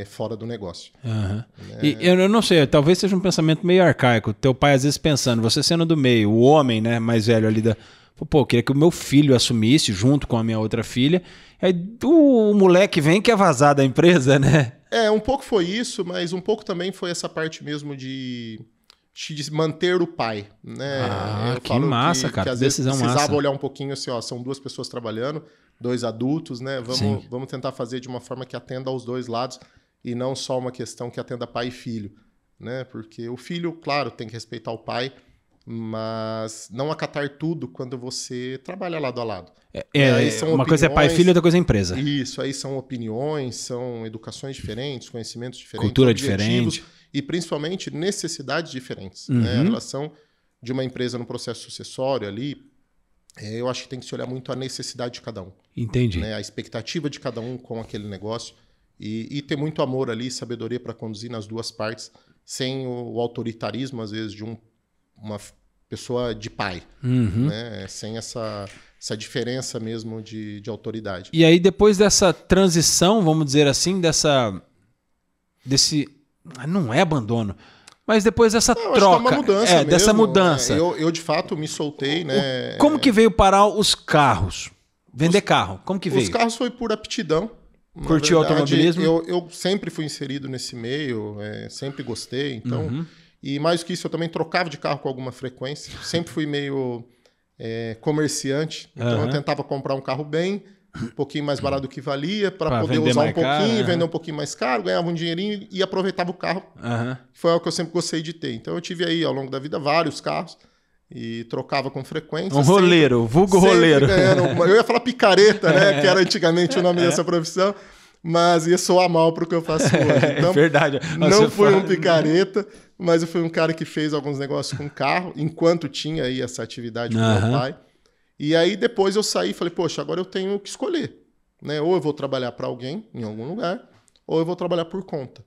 fora do negócio. Né? E eu não sei, talvez seja um pensamento meio arcaico. Teu pai às vezes pensando, você sendo do meio, o homem, né, mais velho ali eu queria que o meu filho assumisse junto com a minha outra filha. Aí o moleque vem que é vazar da empresa, né? Um pouco foi isso, mas um pouco também foi essa parte mesmo de manter o pai, né? Eu que massa, cara. Que às vezes precisava olhar um pouquinho assim, ó, são 2 pessoas trabalhando, 2 adultos, né? Vamos tentar fazer de uma forma que atenda aos 2 lados e não só uma questão que atenda pai e filho, né? Porque o filho, claro, tem que respeitar o pai, mas não acatar tudo quando você trabalha lado a lado. Uma coisa é pai e filho, outra coisa é empresa. Isso, aí são opiniões, são educações diferentes, conhecimentos diferentes, cultura diferente. E principalmente necessidades diferentes. Né? A relação de uma empresa no processo sucessório ali, eu acho que tem que se olhar muito a necessidade de cada um. Entendi. Né? A expectativa de cada um com aquele negócio e ter muito amor ali, sabedoria para conduzir nas duas partes, sem o autoritarismo, às vezes, de uma pessoa de pai, né? Sem essa diferença mesmo de autoridade. E aí, depois dessa transição, vamos dizer assim, desse... Não é abandono, mas depois dessa troca. Acho que é uma mudança mesmo, dessa mudança. Eu, de fato, me soltei, né? Como que veio parar os carros? Vender carro, como que veio? Os carros foi por aptidão. Curtiu o automobilismo? Eu sempre fui inserido nesse meio, sempre gostei, então... E mais do que isso, eu também trocava de carro com alguma frequência. Sempre fui meio comerciante. Então eu tentava comprar um carro bem, um pouquinho mais barato do que valia, para poder usar um pouquinho, vender um pouquinho mais caro, ganhava um dinheirinho e aproveitava o carro. Foi algo que eu sempre gostei de ter. Então eu tive aí, ao longo da vida, vários carros e trocava com frequência. Um roleiro, vulgo roleiro. Eu ia falar picareta, né? Que era antigamente o nome dessa profissão. Mas ia soar mal para o que eu faço hoje. Então, verdade. Não fui um picareta, mas eu fui um cara que fez alguns negócios com carro, enquanto tinha aí essa atividade com meu pai. E aí depois eu saí e falei, poxa, agora eu tenho que escolher. Né? Ou eu vou trabalhar para alguém em algum lugar, ou eu vou trabalhar por conta.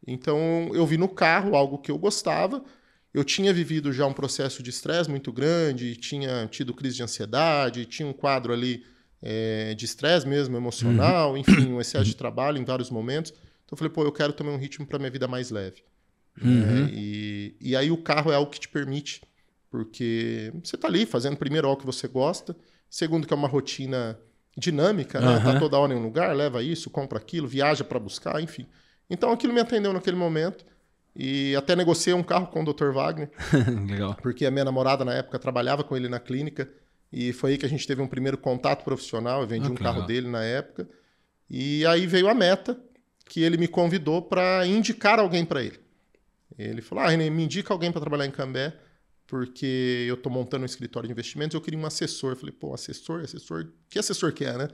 Então eu vi no carro algo que eu gostava. Eu tinha vivido já um processo de estresse muito grande, tinha tido crise de ansiedade, tinha um quadro ali de estresse mesmo, emocional, enfim, um excesso de trabalho em vários momentos. Então eu falei, eu quero também um ritmo para minha vida mais leve. E aí o carro é algo que te permite, porque você está ali fazendo primeiro algo que você gosta, segundo que é uma rotina dinâmica, né? Tá toda hora em um lugar, leva isso, compra aquilo, viaja para buscar, enfim. Então aquilo me atendeu naquele momento e até negociei um carro com o Dr. Wagner. Legal. Porque a minha namorada na época trabalhava com ele na clínica. E foi aí que a gente teve um primeiro contato profissional. Eu vendi um carro dele na época. E aí veio a meta, que ele me convidou para indicar alguém para ele. Ele falou, René, me indica alguém para trabalhar em Cambé, porque eu estou montando um escritório de investimentos e eu queria um assessor. Eu falei, assessor? Que assessor que é, né?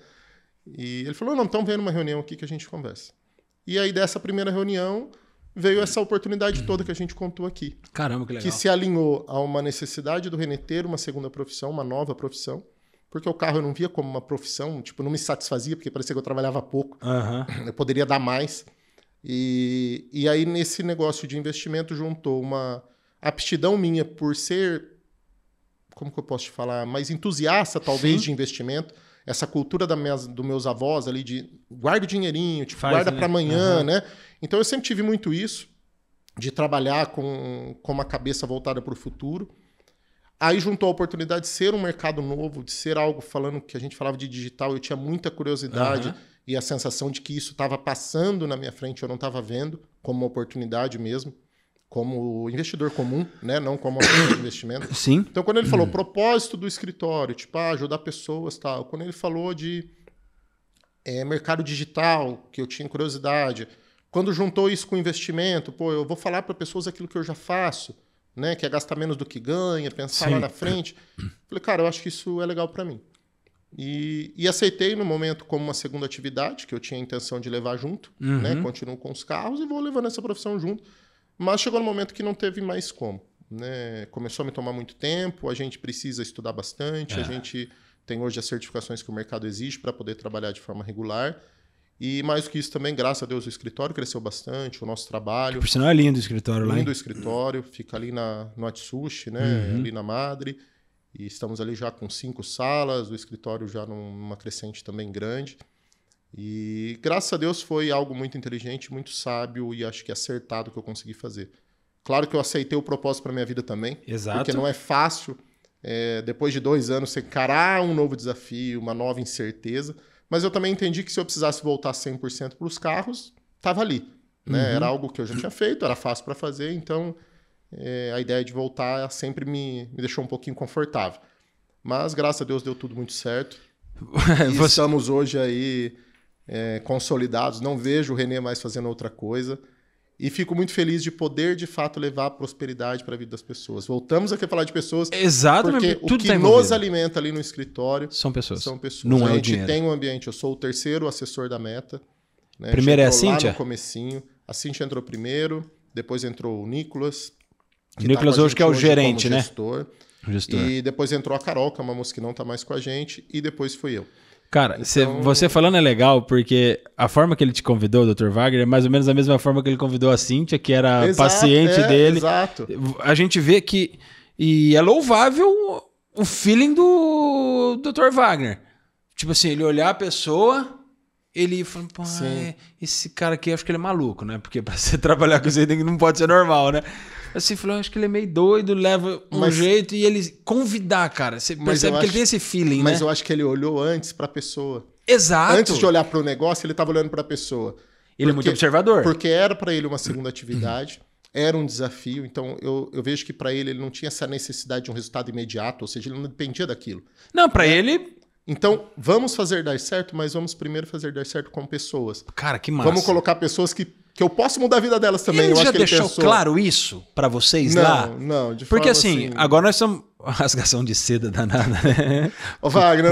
E ele falou, não, então vem numa reunião aqui que a gente conversa. E aí dessa primeira reunião veio essa oportunidade toda que a gente contou aqui. Caramba, que legal. Que se alinhou a uma necessidade do René ter uma segunda profissão, uma nova profissão, porque o carro eu não via como uma profissão, não me satisfazia, porque parecia que eu trabalhava pouco, eu poderia dar mais. E aí nesse negócio de investimento juntou uma aptidão minha por ser como que eu posso te falar, mais entusiasta, talvez, de investimento. Essa cultura dos meus avós ali de guarda o dinheirinho, tipo, guarda para amanhã, né? Então, eu sempre tive muito isso, de trabalhar com uma cabeça voltada para o futuro. Aí juntou a oportunidade de ser um mercado novo, de ser algo falando que a gente falava de digital, eu tinha muita curiosidade e a sensação de que isso estava passando na minha frente, eu não estava vendo como uma oportunidade mesmo, como investidor comum, né? Não como uma de investimento. Sim. Então, quando ele falou propósito do escritório, tipo, ajudar pessoas e tal, quando ele falou de mercado digital, que eu tinha curiosidade, quando juntou isso com investimento, pô, eu vou falar para pessoas aquilo que eu já faço, né, que é gastar menos do que ganha, pensar lá na frente. Falei, cara, eu acho que isso é legal para mim. E aceitei no momento como uma segunda atividade, que eu tinha a intenção de levar junto, né, continuo com os carros e vou levando essa profissão junto. Mas chegou no momento que não teve mais como. Né? Começou a me tomar muito tempo, a gente precisa estudar bastante, a gente tem hoje as certificações que o mercado exige para poder trabalhar de forma regular. E mais do que isso também, graças a Deus, o escritório cresceu bastante, o nosso trabalho. Por sinal é lindo o escritório lá. Lindo o escritório, fica ali no Atsushi, né? Ali na Madre. E estamos ali já com 5 salas, o escritório já numa crescente também grande. E graças a Deus foi algo muito inteligente, muito sábio e acho que acertado que eu consegui fazer. Claro que eu aceitei o propósito para minha vida também. Exato. Porque não é fácil, depois de 2 anos, você encarar um novo desafio, uma nova incerteza. Mas eu também entendi que se eu precisasse voltar 100% para os carros, estava ali. Né? Era algo que eu já tinha feito, era fácil para fazer, então a ideia de voltar sempre me deixou um pouquinho confortável. Mas, graças a Deus, deu tudo muito certo. E estamos hoje aí consolidados. Não vejo o René mais fazendo outra coisa. E fico muito feliz de poder, de fato, levar a prosperidade para a vida das pessoas. Voltamos aqui a falar de pessoas. Exatamente. Porque o que nos alimenta ali no escritório são pessoas. Não a gente tem um ambiente. Eu sou o 3º assessor da Meta. Né? Primeiro é a Cíntia? Lá no comecinho. A Cíntia entrou primeiro, depois entrou o Nicolas. O Nicolas hoje que é o gerente, né? Gestor. E depois entrou a Carol, que é uma moça que não está mais com a gente. E depois fui eu. Cara, então... você falando é legal, porque a forma que ele te convidou, o Dr. Wagner, é mais ou menos a mesma forma que ele convidou a Cíntia, que era paciente dele. Exato. A gente vê que... E é louvável o feeling do Dr. Wagner. Tipo assim, ele olhar a pessoa, ele fala, pô, esse cara aqui, acho que ele é maluco, né? Porque pra você trabalhar com isso não pode ser normal, né? Assim, falou, acho que ele é meio doido, leva jeito e ele convidar, cara. Você percebe que ele tem esse feeling, mas eu acho que ele olhou antes pra pessoa. Exato. Antes de olhar pro negócio, ele tava olhando pra pessoa. Ele é muito observador. Porque era pra ele uma segunda atividade, era um desafio. Então, eu vejo que pra ele não tinha essa necessidade de um resultado imediato, ou seja, ele não dependia daquilo. Não, pra ele... Então, vamos fazer dar certo, mas vamos primeiro fazer dar certo com pessoas. Cara, que massa. Vamos colocar pessoas que eu posso mudar a vida delas também. Ele já deixou claro isso pra vocês lá? Não, de forma porque assim, agora nós estamos... Rasgação de seda danada, né? Ô, Wagner,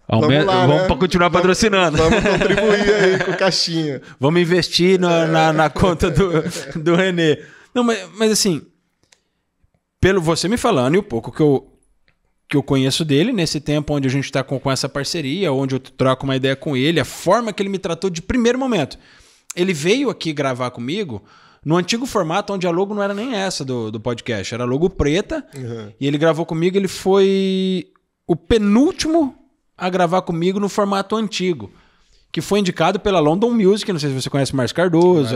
vamos continuar patrocinando. Vamos contribuir aí com caixinha. Vamos investir na conta do René. Não, mas assim, pelo você me falando e o pouco que eu conheço dele, nesse tempo onde a gente está com essa parceria, onde eu troco uma ideia com ele, a forma que ele me tratou de primeiro momento. Ele veio aqui gravar comigo no antigo formato, onde a logo não era nem essa do podcast, era a logo preta, e ele gravou comigo, ele foi o penúltimo a gravar comigo no formato antigo, que foi indicado pela London Music, não sei se você conhece o Márcio Cardoso,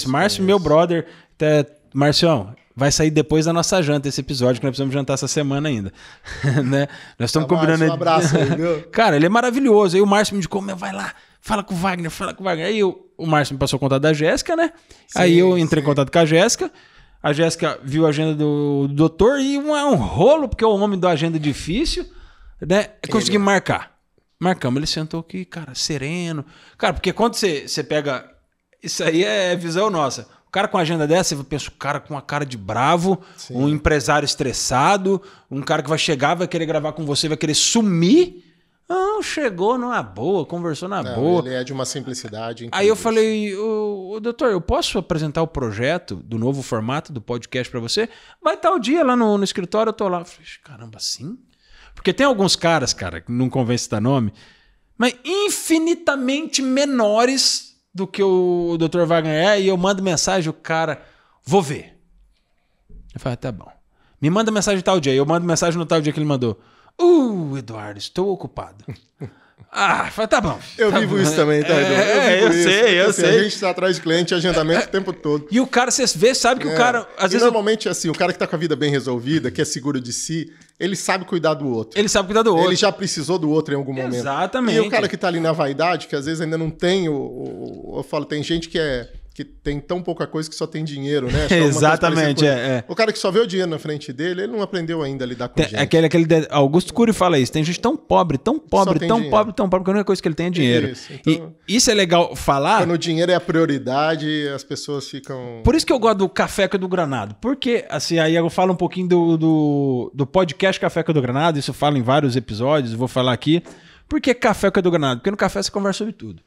Márcio, meu brother, até, Marcião, vai sair depois da nossa janta esse episódio, que nós precisamos jantar essa semana ainda. Né? Nós estamos combinando... Um abraço aí, viu? Cara, ele é maravilhoso. Aí o Márcio me indicou, vai lá, fala com o Wagner. Aí o Márcio me passou o contato da Jéssica, né? Aí eu entrei em contato com a Jéssica viu a agenda do doutor e um rolo, porque o homem da agenda difícil, né? Conseguimos marcar. Marcamos, ele sentou aqui, cara, sereno. Cara, porque quando você pega... Isso aí é visão nossa. O cara com a agenda dessa, você pensa, o cara com uma cara de bravo, um empresário estressado, um cara que vai chegar, vai querer gravar com você, vai querer sumir. Não, chegou numa boa, conversou na boa. Ele é de uma simplicidade. Aí eu falei, doutor, eu posso apresentar o projeto do novo formato do podcast para você? Vai estar o dia lá no escritório, eu tô lá. Eu falei, caramba, assim? Porque tem alguns caras, cara, que não convém citar nome, mas infinitamente menores do que o Dr. Wagner e eu mando mensagem, o cara, vou ver. Eu falei, tá bom. Me manda mensagem tal dia. Eu mando mensagem no tal dia que ele mandou. Eduardo, estou ocupado. Fala, tá bom. Eu vivo isso também, tá, Edu? Eu sei. A gente tá atrás de cliente, agendamento o tempo todo. E o cara, você vê, sabe que o cara... Às vezes normalmente, assim, o cara que tá com a vida bem resolvida, que é seguro de si, ele sabe cuidar do outro. Ele sabe cuidar do outro. Ele já precisou do outro em algum momento. Exatamente. E o cara que tá ali na vaidade, que às vezes ainda não tem eu falo, tem gente que tem tão pouca coisa que só tem dinheiro, né? Exatamente, O cara que só vê o dinheiro na frente dele, ele não aprendeu ainda a lidar com gente. Augusto Cury fala isso. Tem gente tão pobre, que a única coisa que ele tem é dinheiro. Isso, então, e isso é legal falar... Quando o dinheiro é a prioridade, as pessoas ficam... Por isso que eu gosto do Café com o do Granado. Porque, assim, aí eu falo um pouquinho do podcast Café com o do Granado. Isso eu falo em vários episódios, vou falar aqui. Por que Café com o do Granado? Porque no café você conversa sobre tudo.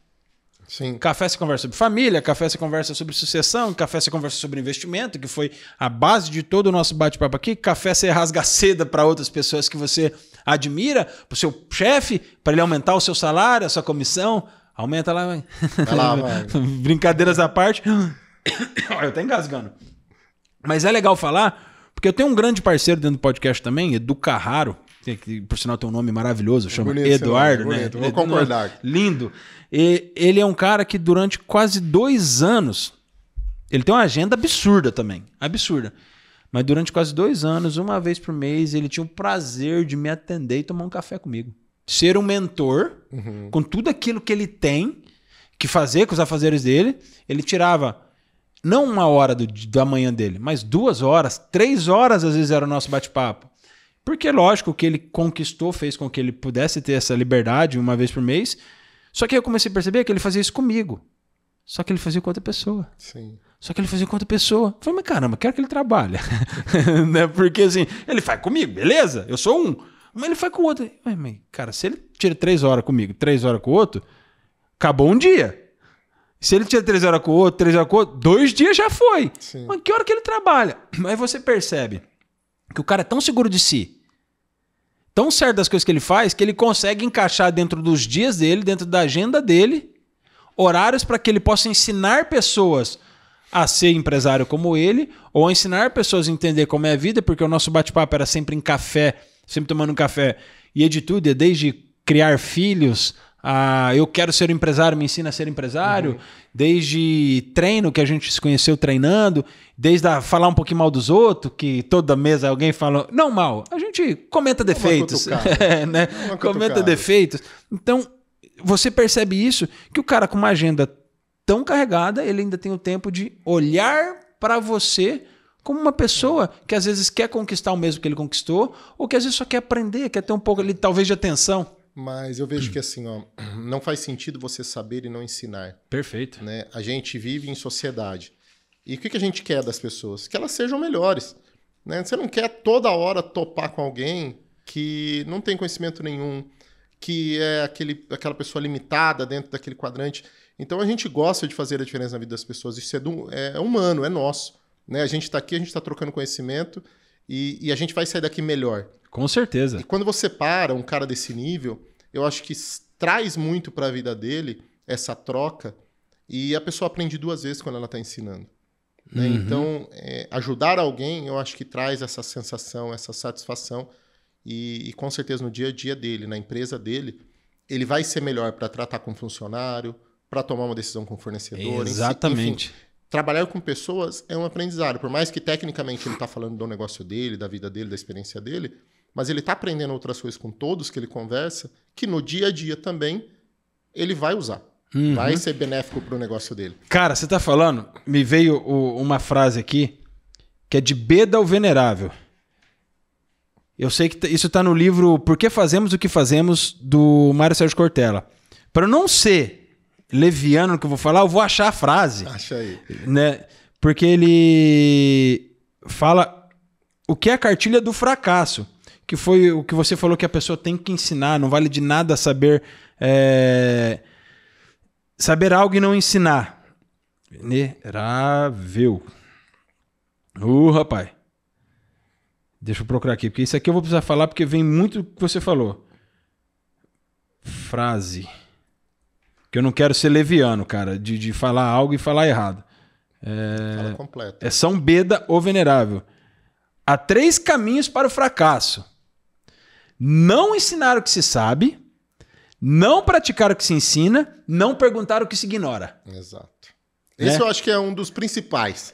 Sim. Café você conversa sobre família, café você conversa sobre sucessão, café você conversa sobre investimento, que foi a base de todo o nosso bate-papo aqui. Café você rasga seda para outras pessoas que você admira, para o seu chefe, para ele aumentar o seu salário, a sua comissão. Aumenta lá, vai. Vai lá, vai. Brincadeiras à parte. Eu tô engasgando. Mas é legal falar, porque eu tenho um grande parceiro dentro do podcast também, Edu Carraro, que por sinal tem um nome maravilhoso, chama bonito, Eduardo, nome, né? Vou concordar. Lindo. E ele é um cara que durante quase 2 anos, ele tem uma agenda absurda também, absurda. Mas durante quase 2 anos, uma vez por mês, ele tinha o prazer de me atender e tomar um café comigo. Ser um mentor, com tudo aquilo que ele tem que fazer com os afazeres dele, ele tirava não 1 hora da manhã dele, mas 2 horas, 3 horas às vezes era o nosso bate-papo. Porque, lógico, o que ele conquistou fez com que ele pudesse ter essa liberdade uma vez por mês. Só que aí eu comecei a perceber que ele fazia isso comigo. Só que ele fazia com outra pessoa. Sim. Só que ele fazia com outra pessoa. Eu falei, mas caramba, quero que ele trabalhe. Né? Porque assim, ele faz comigo, beleza? Eu sou um. Mas ele faz com o outro. Mas, cara, se ele tira 3 horas comigo, 3 horas com o outro, acabou um dia. Se ele tira 3 horas com o outro, 3 horas com o outro, 2 dias já foi. Sim. Mas que hora que ele trabalha? Aí você percebe que o cara é tão seguro de si, tão certo das coisas que ele faz, que ele consegue encaixar dentro dos dias dele, dentro da agenda dele, horários para que ele possa ensinar pessoas a ser empresário como ele, ou a ensinar pessoas a entender como é a vida, porque o nosso bate-papo era sempre em café, sempre tomando um café. E é de tudo, é desde criar filhos, eu quero ser um empresário, me ensina a ser empresário, desde treino, que a gente se conheceu treinando, desde falar um pouquinho mal dos outros, que toda mesa alguém fala, não mal, a gente comenta defeitos, né? Comenta defeitos. Então, você percebe isso, que o cara com uma agenda tão carregada, ele ainda tem o tempo de olhar para você como uma pessoa que às vezes quer conquistar o mesmo que ele conquistou, ou que às vezes só quer aprender, quer ter um pouco ali, talvez, de atenção. Mas eu vejo que assim, não faz sentido você saber e não ensinar. Perfeito. Né? A gente vive em sociedade. E o que a gente quer das pessoas? Que elas sejam melhores. Né? Você não quer toda hora topar com alguém que não tem conhecimento nenhum, que é aquela pessoa limitada dentro daquele quadrante. Então a gente gosta de fazer a diferença na vida das pessoas. Isso é humano, é nosso. Né? A gente está aqui, a gente está trocando conhecimento e a gente vai sair daqui melhor. Com certeza. E quando você para um cara desse nível, eu acho que traz muito para a vida dele essa troca e a pessoa aprende 2 vezes quando ela está ensinando. Né? Então, ajudar alguém, eu acho que traz essa sensação, essa satisfação e com certeza no dia a dia dele, na empresa dele, ele vai ser melhor para tratar com funcionário, para tomar uma decisão com fornecedor. Exatamente. Enfim, trabalhar com pessoas é um aprendizado. Por mais que tecnicamente ele está falando do negócio dele, da vida dele, da experiência dele, mas ele está aprendendo outras coisas com todos que ele conversa, que no dia a dia também ele vai usar. Vai ser benéfico para o negócio dele. Cara, você está falando, me veio uma frase aqui, que é de Beda o Venerável. Eu sei que isso está no livro Por que Fazemos o que Fazemos, do Mário Sérgio Cortella. Para não ser leviano no que eu vou falar, eu vou achar a frase. Acha aí. Né? Porque ele fala o que é a cartilha do fracasso. Que foi o que você falou que a pessoa tem que ensinar, não vale de nada saber algo e não ensinar. Venerável. Rapaz. Deixa eu procurar aqui, porque isso aqui eu vou precisar falar porque vem muito do que você falou. Frase. Que eu não quero ser leviano, cara, de falar algo e falar errado. Fala completo. É São Beda o Venerável. Há 3 caminhos para o fracasso. Não ensinar o que se sabe, não praticar o que se ensina, não perguntar o que se ignora. Exato. Esse eu acho que é um dos principais,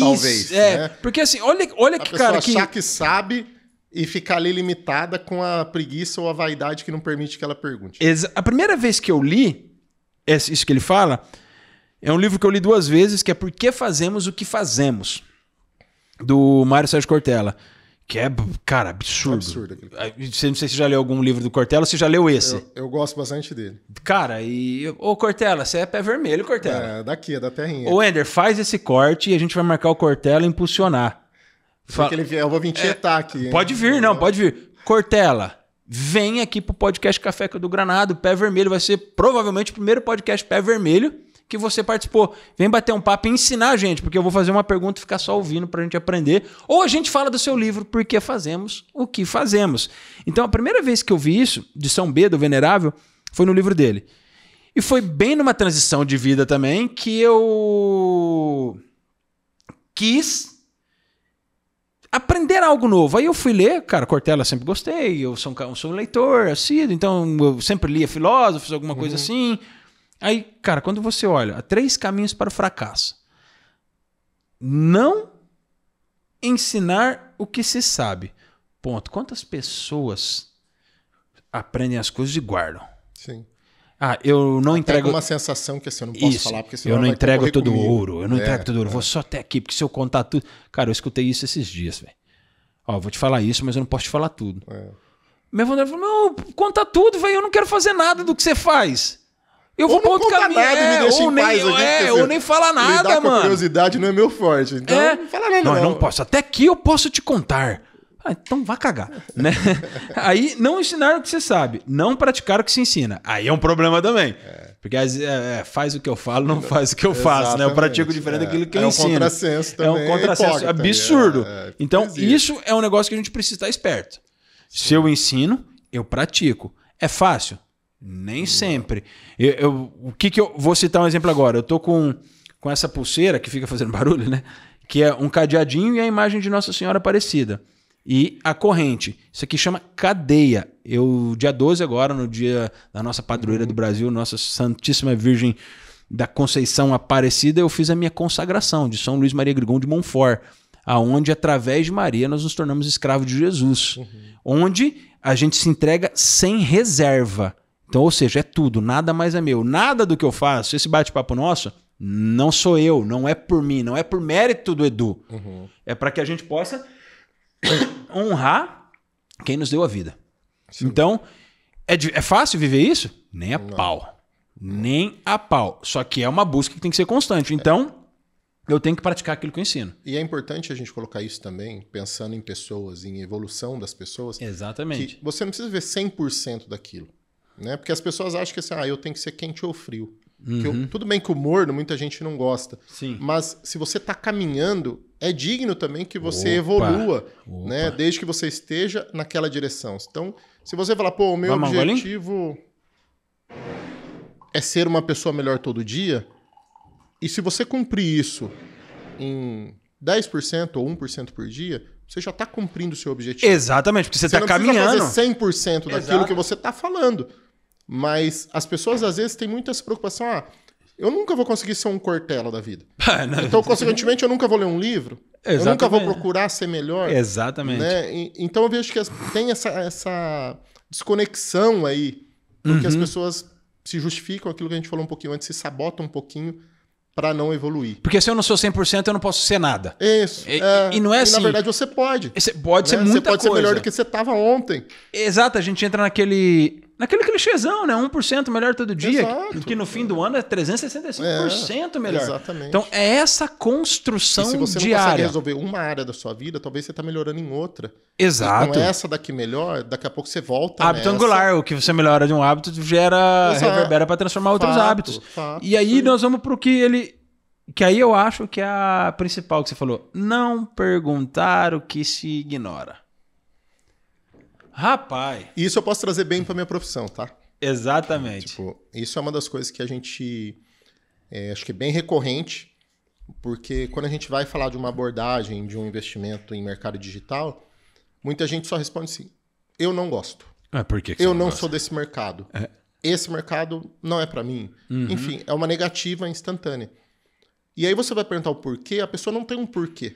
talvez. Né? Porque assim, olha que cara... A pessoa achar que sabe e ficar ali limitada com a preguiça ou a vaidade que não permite que ela pergunte. A primeira vez que eu li isso que ele fala, é um livro que eu li 2 vezes, que é Por que Fazemos o que Fazemos, do Mário Sérgio Cortella. Que é, cara, absurdo. Absurdo aquele cara. Não sei se você já leu algum livro do Cortella ou se já leu esse. Eu gosto bastante dele. Cara, Ô, Cortella, você é pé vermelho, Cortella. É, daqui, é da terrinha. Ô, Ender, faz esse corte e a gente vai marcar o Cortella e impulsionar. Porque ele vier, eu vou vir tietar aqui. Hein? Pode vir, pode vir. Cortella, vem aqui pro podcast Café do Granado, Pé Vermelho. Vai ser provavelmente o primeiro podcast Pé Vermelho que você participou. Vem bater um papo e ensinar a gente, porque eu vou fazer uma pergunta e ficar só ouvindo pra gente aprender. Ou a gente fala do seu livro, Por que Fazemos o que Fazemos. Então, a primeira vez que eu vi isso, de São Beda, o Venerável, foi no livro dele. E foi bem numa transição de vida também que eu quis aprender algo novo. Aí eu fui ler, cara, Cortella sempre gostei, eu sou um leitor assíduo, então eu sempre lia filósofos, alguma coisa assim. Aí, cara, quando você olha, há 3 caminhos para o fracasso. Não ensinar o que se sabe. Ponto. Quantas pessoas aprendem as coisas e guardam? Sim. Eu não entrego... Pega uma sensação que assim, eu não posso falar, porque senão eu não vai entrego todo o comigo. ouro. Eu não entrego todo o ouro. Vou só até aqui, porque se eu contar tudo... Cara, eu escutei isso esses dias, velho. Ó, vou te falar isso, mas eu não posso te falar tudo. Meu avô falou, não, conta tudo, velho. Eu não quero fazer nada do que você faz. Eu vou para outro caminho. Nada, me deixa em paz aqui, ou nem fala nada, lidar mano. Com curiosidade não é meu forte. Então, não fala nada, não. Eu não posso. Até aqui eu posso te contar. Então vá cagar. Né? Aí, não ensinar o que você sabe. Não praticar o que se ensina. Aí é um problema também. Porque faz o que eu falo, não faz o que eu faço. Né? Eu pratico diferente daquilo que eu ensino. É um contrassenso também. É um contrassenso absurdo. Então, isso é um negócio que a gente precisa estar esperto. Se eu ensino, eu pratico. É fácil? Nem sempre. O que eu vou citar um exemplo agora. Eu tô com essa pulseira que fica fazendo barulho, né? Que é um cadeadinho e a imagem de Nossa Senhora Aparecida. E a corrente. Isso aqui chama cadeia. Dia 12 agora, no dia da nossa padroeira do Brasil, Nossa Santíssima Virgem da Conceição Aparecida, eu fiz a minha consagração de São Luís Maria Grignon de Montfort, aonde através de Maria nós nos tornamos escravos de Jesus. Onde a gente se entrega sem reserva. Então, ou seja, é tudo, nada mais é meu. Nada do que eu faço, esse bate-papo nosso, não sou eu, não é por mim, não é por mérito do Edu. É para que a gente possa honrar quem nos deu a vida. Sim. Então, é fácil viver isso? Nem a pau. Nem a pau. Só que é uma busca que tem que ser constante. Então, eu tenho que praticar aquilo que eu ensino. E é importante a gente colocar isso também, pensando em pessoas, em evolução das pessoas. Exatamente. Que você não precisa ver 100% daquilo. Né? Porque as pessoas acham que assim, eu tenho que ser quente ou frio. Tudo bem que o morno muita gente não gosta. Sim. Mas se você está caminhando, é digno também que você evolua, né? Desde que você esteja naquela direção. Então, se você falar, o meu objetivo é ser uma pessoa melhor todo dia, e se você cumprir isso em 10% ou 1% por dia, você já está cumprindo o seu objetivo. Exatamente, porque você está caminhando. Você não precisa fazer 100% daquilo que você está falando. Mas as pessoas, às vezes, têm muita essa preocupação. Eu nunca vou conseguir ser um Cortella da vida. Então, consequentemente, eu nunca vou ler um livro. Exatamente. Eu nunca vou procurar ser melhor. Exatamente. Né? Então, eu vejo que tem essa desconexão aí. Porque as pessoas se justificam aquilo que a gente falou um pouquinho antes, se sabotam um pouquinho para não evoluir. Porque se eu não sou 100%, eu não posso ser nada. Isso. E não é assim. Na verdade, você pode. Você pode ser muita coisa. Você pode ser melhor do que você estava ontem. Exato. A gente entra naquele clichêzão, né? 1% melhor todo dia. Exato. Que no fim do ano é 365% melhor. Exatamente. Então, é essa construção diária. E se você não consegue resolver uma área da sua vida, talvez você está melhorando em outra. Exato. Então, essa daqui melhor, daqui a pouco você volta Hábito angular. O que você melhora de um hábito reverbera para transformar outros hábitos. E aí nós vamos para o que aí eu acho que é a principal que você falou. Não perguntar o que se ignora. Rapaz. Isso eu posso trazer bem para minha profissão, tá? Exatamente. Isso é uma das coisas que a gente acho que é bem recorrente Porque quando a gente vai falar de uma abordagem, de um investimento em mercado digital, muita gente só responde assim, eu não gosto. Por que eu não sou desse mercado. Esse mercado não é para mim. Enfim, é uma negativa instantânea. E aí você vai perguntar o porquê, a pessoa não tem um porquê.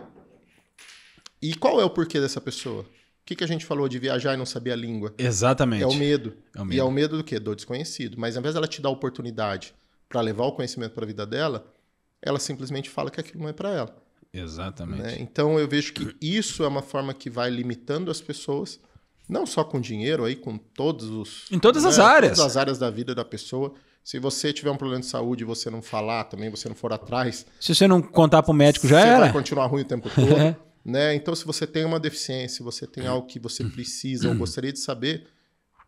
E qual é o porquê dessa pessoa? O que a gente falou de viajar e não saber a língua? Exatamente. É o medo. É o medo. E é o medo do quê? Do desconhecido. Mas ao invés dela te dar a oportunidade para levar o conhecimento para a vida dela, ela simplesmente fala que aquilo não é para ela. Exatamente. Né? Então eu vejo que isso é uma forma que vai limitando as pessoas, não só com dinheiro, aí com todos os... Em todas as áreas. Todas as áreas da vida da pessoa. Se você tiver um problema de saúde e você não falar também, você não for atrás... Se você não contar pro médico, já você era. Você vai continuar ruim o tempo todo. Né? Então, se você tem uma deficiência, se você tem algo que você precisa ou gostaria de saber,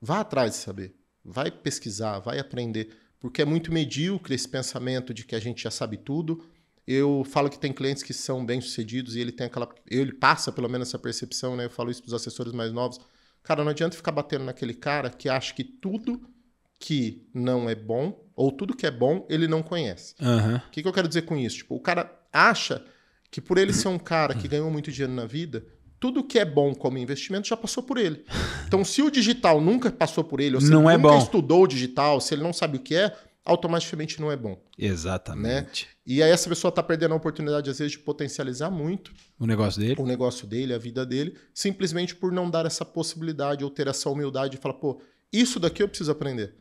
vá atrás de saber. Vai pesquisar, vai aprender. Porque é muito medíocre esse pensamento de que a gente já sabe tudo. Eu falo que tem clientes que são bem-sucedidos e ele passa pelo menos essa percepção, né? Eu falo isso para os assessores mais novos. Cara, não adianta ficar batendo naquele cara que acha que tudo que não é bom, ou tudo que é bom, ele não conhece. O que eu quero dizer com isso? Tipo, o cara acha que por ele ser um cara que ganhou muito dinheiro na vida, tudo que é bom como investimento já passou por ele. Então, se o digital nunca passou por ele, ou se não ele nunca bom. estudou o digital, se ele não sabe o que é, automaticamente não é bom. Exatamente. Né? E aí essa pessoa está perdendo a oportunidade, às vezes, de potencializar muito o negócio dele, a vida dele, simplesmente por não dar essa possibilidade ou ter essa humildade de falar, pô, isso daqui eu preciso aprender.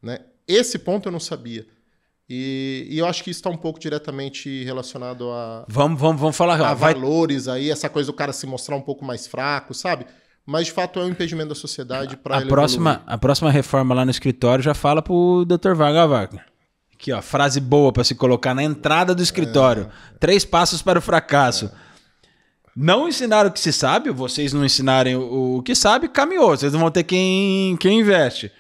Né? Esse ponto eu não sabia. E eu acho que isso está um pouco diretamente relacionado a... Vamos falar. A valores aí, essa coisa do cara se mostrar um pouco mais fraco, sabe? Mas, de fato, é um impedimento da sociedade para ele evoluir. A próxima reforma lá no escritório já fala pro Dr. Wagner. Aqui, ó, frase boa para se colocar na entrada do escritório. 3 passos para o fracasso. Não ensinaram o que se sabe, vocês não ensinarem o que sabe, caminhou. Vocês não vão ter quem investe.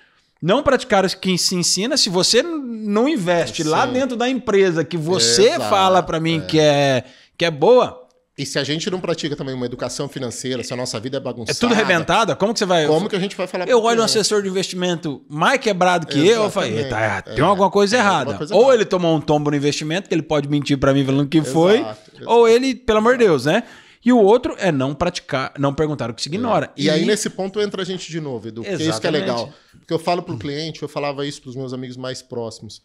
Não praticar o que se ensina, se você não investe lá dentro da empresa que você fala para mim que é boa... E se a gente não pratica também uma educação financeira, se a nossa vida é bagunçada... É tudo arrebentada? Como que você vai... Como que a gente vai falar... Eu olho um assessor de investimento mais quebrado que eu falo, tem alguma coisa errada. Ou ele tomou um tombo no investimento, que ele pode mentir para mim falando que foi, ou ele, pelo amor de Deus, né? E o outro é não praticar, não perguntar o que se ignora. E aí, nesse ponto, entra a gente de novo, Edu, porque isso que é legal. Porque eu falo para o cliente, eu falava isso para os meus amigos mais próximos.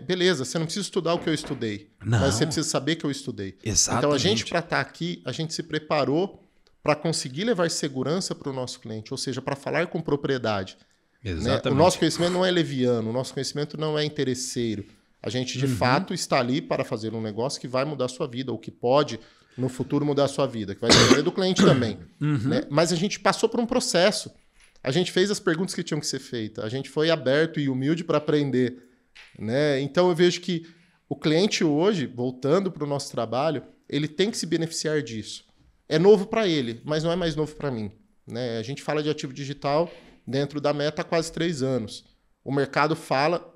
Beleza, você não precisa estudar o que eu estudei, mas você precisa saber que eu estudei. Exatamente. Então, a gente, para estar aqui, a gente se preparou para conseguir levar segurança para o nosso cliente, ou seja, para falar com propriedade. Exatamente. Né? O nosso conhecimento não é leviano, o nosso conhecimento não é interesseiro. A gente, de fato, está ali para fazer um negócio que vai mudar a sua vida, ou que pode, no futuro, mudar a sua vida, que vai depender do cliente também. Né? Mas a gente passou por um processo. A gente fez as perguntas que tinham que ser feitas. A gente foi aberto e humilde para aprender. Né? Então eu vejo que o cliente hoje, voltando para o nosso trabalho, ele tem que se beneficiar disso. É novo para ele, mas não é mais novo para mim. Né? A gente fala de ativo digital dentro da Meta há quase 3 anos. O mercado fala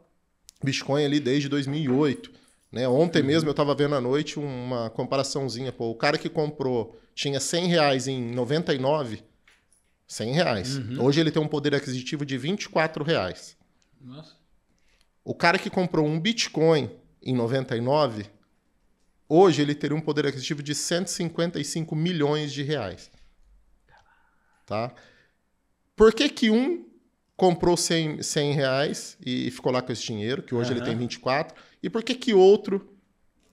Bitcoin ali desde 2008. Né? Ontem mesmo eu estava vendo à noite uma comparaçãozinha. Pô, o cara que comprou tinha R$100 em 99, R$100. Hoje ele tem um poder aquisitivo de R$24. Nossa. O cara que comprou um Bitcoin em 99, hoje ele teria um poder aquisitivo de 155 milhões de reais. Tá? Por que um comprou 100 reais e ficou lá com esse dinheiro, que hoje ele tem 24, e por que outro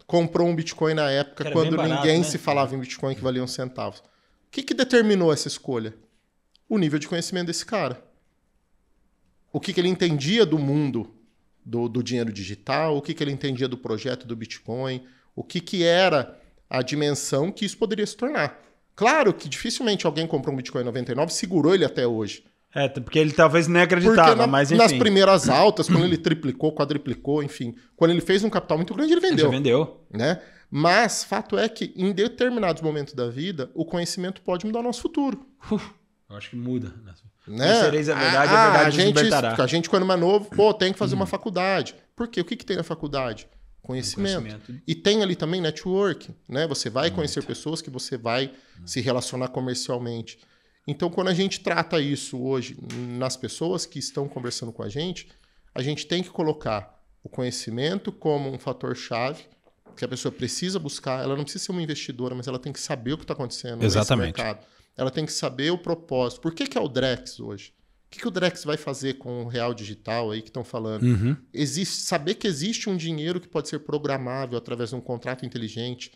comprou um Bitcoin na época, quando ninguém se falava em Bitcoin que valia uns centavos? O que determinou essa escolha? O nível de conhecimento desse cara. O que ele entendia do mundo do dinheiro digital, o que ele entendia do projeto do Bitcoin, o que era a dimensão que isso poderia se tornar. Claro que dificilmente alguém comprou um Bitcoin em 99 e segurou ele até hoje. Porque ele talvez nem acreditava, mas enfim. Nas primeiras altas, quando ele triplicou, quadriplicou, enfim, quando ele fez um capital muito grande, ele vendeu. Já vendeu. Né? Mas fato é que em determinados momentos da vida, o conhecimento pode mudar o nosso futuro. Eu acho que muda. Né? Sereis a verdade nos libertará. A gente, quando é mais novo, tem que fazer uma faculdade. Por quê? O que tem na faculdade? Conhecimento. E tem ali também network. Né? Você vai conhecer pessoas que você vai se relacionar comercialmente. Então, quando a gente trata isso hoje nas pessoas que estão conversando com a gente tem que colocar o conhecimento como um fator-chave que a pessoa precisa buscar, ela não precisa ser uma investidora, mas ela tem que saber o que está acontecendo Exatamente. nesse mercado. Ela tem que saber o propósito. Por que é o Drex hoje? O que o Drex vai fazer com o Real Digital aí que estão falando? Saber que existe um dinheiro que pode ser programável através de um contrato inteligente,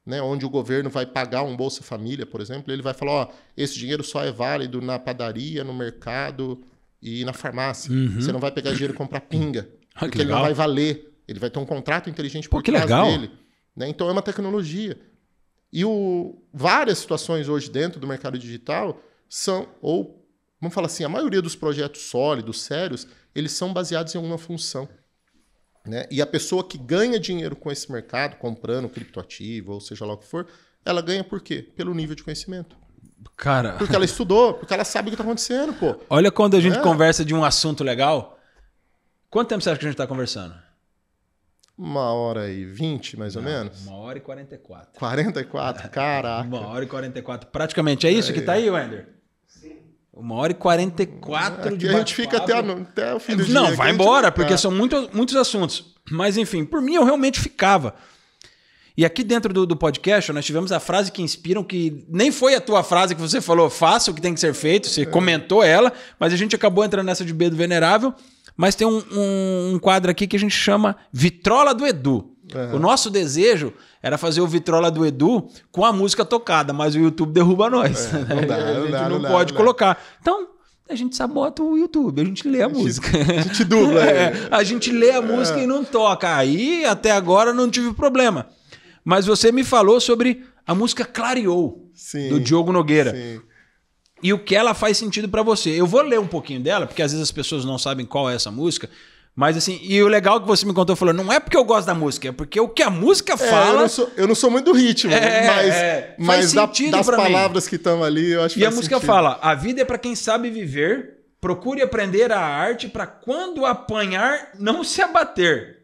né, onde o governo vai pagar um Bolsa Família, por exemplo, ele vai falar, ó, esse dinheiro só é válido na padaria, no mercado e na farmácia. Você não vai pegar dinheiro e comprar pinga, porque ele não vai valer. Ele vai ter um contrato inteligente por trás dele. Né? Então é uma tecnologia. E várias situações hoje dentro do mercado digital são, ou vamos falar assim, a maioria dos projetos sólidos, sérios, eles são baseados em alguma função. Né? E a pessoa que ganha dinheiro com esse mercado, comprando criptoativo, ou seja lá o que for, ela ganha por quê? Pelo nível de conhecimento. Cara... Porque ela estudou, porque ela sabe o que está acontecendo, pô. Olha quando a gente conversa de um assunto legal. Quanto tempo você acha que a gente está conversando? 1h20, mais ou menos? 1h44. 44? Caraca. 1h44. Praticamente é isso que tá aí, Wender? Sim. 1h44 de a gente fica até o fim do dia. Não, vai embora, porque são muitos assuntos. Mas, enfim, por mim eu realmente ficava. E aqui dentro do podcast, nós tivemos a frase que inspiram, que nem foi a tua frase que você falou, faça o que tem que ser feito, você comentou ela, mas a gente acabou entrando nessa de B do Venerável. Mas tem um quadro aqui que a gente chama Vitrola do Edu. O nosso desejo era fazer o Vitrola do Edu com a música tocada, mas o YouTube derruba nós. A gente não pode colocar. Então, a gente sabota o YouTube, a gente lê a música. A gente dubla. A gente lê a música e não toca. Aí, até agora, não tive problema. Mas você me falou sobre a música Clareou, do Diogo Nogueira. Sim. E o que ela faz sentido pra você. Eu vou ler um pouquinho dela, porque às vezes as pessoas não sabem qual é essa música. Mas assim, e o legal que você me contou, falou, não é porque eu gosto da música, é porque o que a música fala... Eu não sou muito do ritmo, mas das palavras que estão ali, eu acho que faz sentido. E a música fala, a vida é pra quem sabe viver, procure aprender a arte pra quando apanhar, não se abater.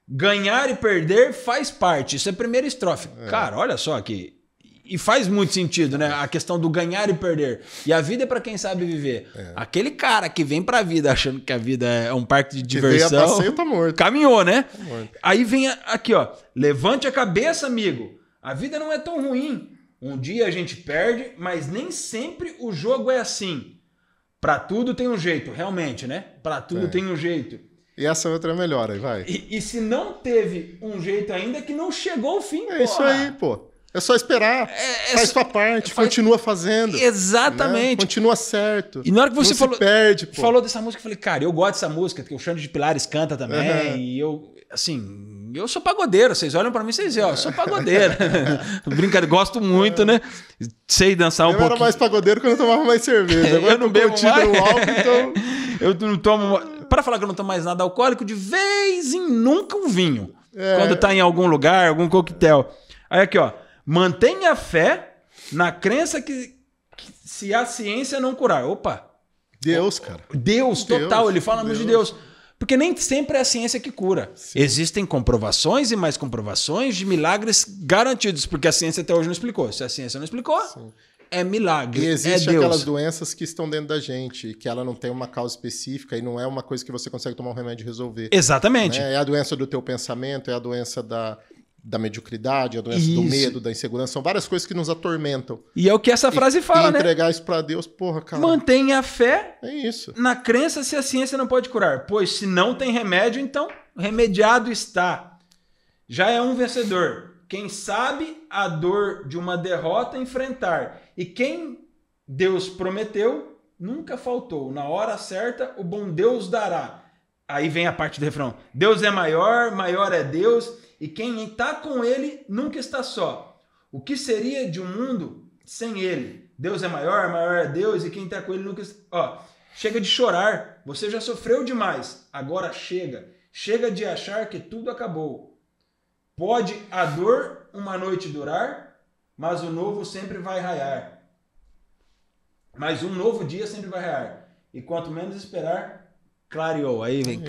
Ganhar e perder faz parte. Isso é a primeira estrofe. Cara, olha só aqui. E faz muito sentido, né? A questão do ganhar e perder. E a vida é pra quem sabe viver. Aquele cara que vem pra vida achando que a vida é um parque de diversão... Que veio a passeio, tá morto. Caminhou, né? Tá morto. Aí vem aqui, ó. Levante a cabeça, amigo. A vida não é tão ruim. Um dia a gente perde, mas nem sempre o jogo é assim. Pra tudo tem um jeito, realmente, né? Pra tudo tem um jeito. E essa outra é melhor, aí vai. E se não teve um jeito ainda, que não chegou ao fim, É isso aí, pô. É só esperar. Faz sua parte, continua fazendo. Exatamente. Né? Continua certo. E na hora que você falou dessa música, eu falei, cara, eu gosto dessa música, que o Xande de Pilares canta também. E eu, assim, eu sou pagodeiro. Vocês olham pra mim e vocês dizem, ó, eu sou pagodeiro. Brincadeira, gosto muito, né? Sei dançar um pouquinho. Eu era mais pagodeiro quando eu tomava mais cerveja. Agora eu não bebo mais. No álcool, então... Eu não tomo... Para falar que eu não tomo mais nada alcoólico, de vez em nunca um vinho. Quando tá em algum lugar, algum coquetel. Aí aqui, ó. Mantenha fé na crença que se a ciência não curar. Opa! Deus, cara. Deus, total. Ele fala de Deus. Porque nem sempre é a ciência que cura. Sim. Existem comprovações e mais comprovações de milagres garantidos. Porque a ciência até hoje não explicou. Se a ciência não explicou, é milagre. E existem aquelas doenças que estão dentro da gente, que ela não tem uma causa específica e não é uma coisa que você consegue tomar um remédio e resolver. Exatamente. Né? É a doença do teu pensamento, é a doença da mediocridade, a doença do medo, da insegurança. São várias coisas que nos atormentam. E é o que essa frase fala, né? Entregar isso pra Deus, porra, cara. Mantenha a fé isso. Na crença se a ciência não pode curar. Pois se não tem remédio, então remediado está. Já é um vencedor. Quem sabe a dor de uma derrota enfrentar. E quem Deus prometeu, nunca faltou. Na hora certa, o bom Deus dará. Aí vem a parte do refrão. Deus é maior, maior é Deus... E quem está com ele nunca está só. O que seria de um mundo sem ele? Deus é maior, maior é Deus, e quem está com ele nunca está... Ó, chega de chorar, você já sofreu demais. Agora chega. Chega de achar que tudo acabou. Pode a dor uma noite durar, mas o novo sempre vai raiar. Mas um novo dia sempre vai raiar. E quanto menos esperar, clareou. Aí vem...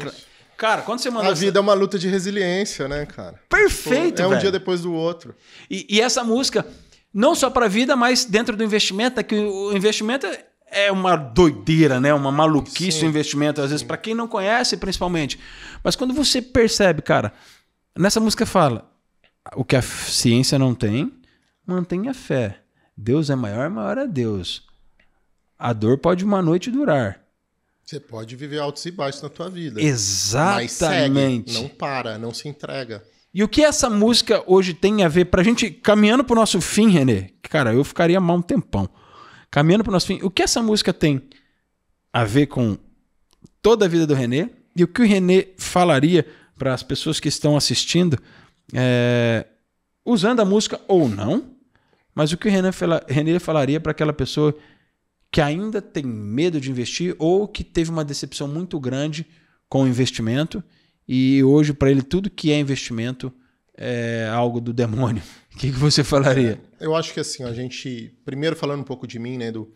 Cara, quando você mandou... A vida é uma luta de resiliência, né, cara? Perfeito, é um dia depois do outro. E essa música, não só para a vida, mas dentro do investimento, é que o investimento é uma doideira, né? Uma maluquice o investimento, às vezes, para quem não conhece, principalmente. Mas quando você percebe, cara, nessa música fala, o que a ciência não tem, mantenha fé. Deus é maior, maior é Deus. A dor pode uma noite durar. Você pode viver altos e baixos na tua vida. Exatamente. Mas segue, não para, não se entrega. E o que essa música hoje tem a ver, pra gente, caminhando pro nosso fim, Renê? Cara, eu ficaria mal um tempão. Caminhando pro nosso fim, o que essa música tem a ver com toda a vida do Renê? E o que o Renê falaria para as pessoas que estão assistindo, usando a música ou não, mas o que o Renê falaria para aquela pessoa que ainda tem medo de investir ou que teve uma decepção muito grande com o investimento e hoje para ele tudo que é investimento é algo do demônio. O que você falaria? Eu acho que assim, a gente, primeiro falando um pouco de mim, né, Edu,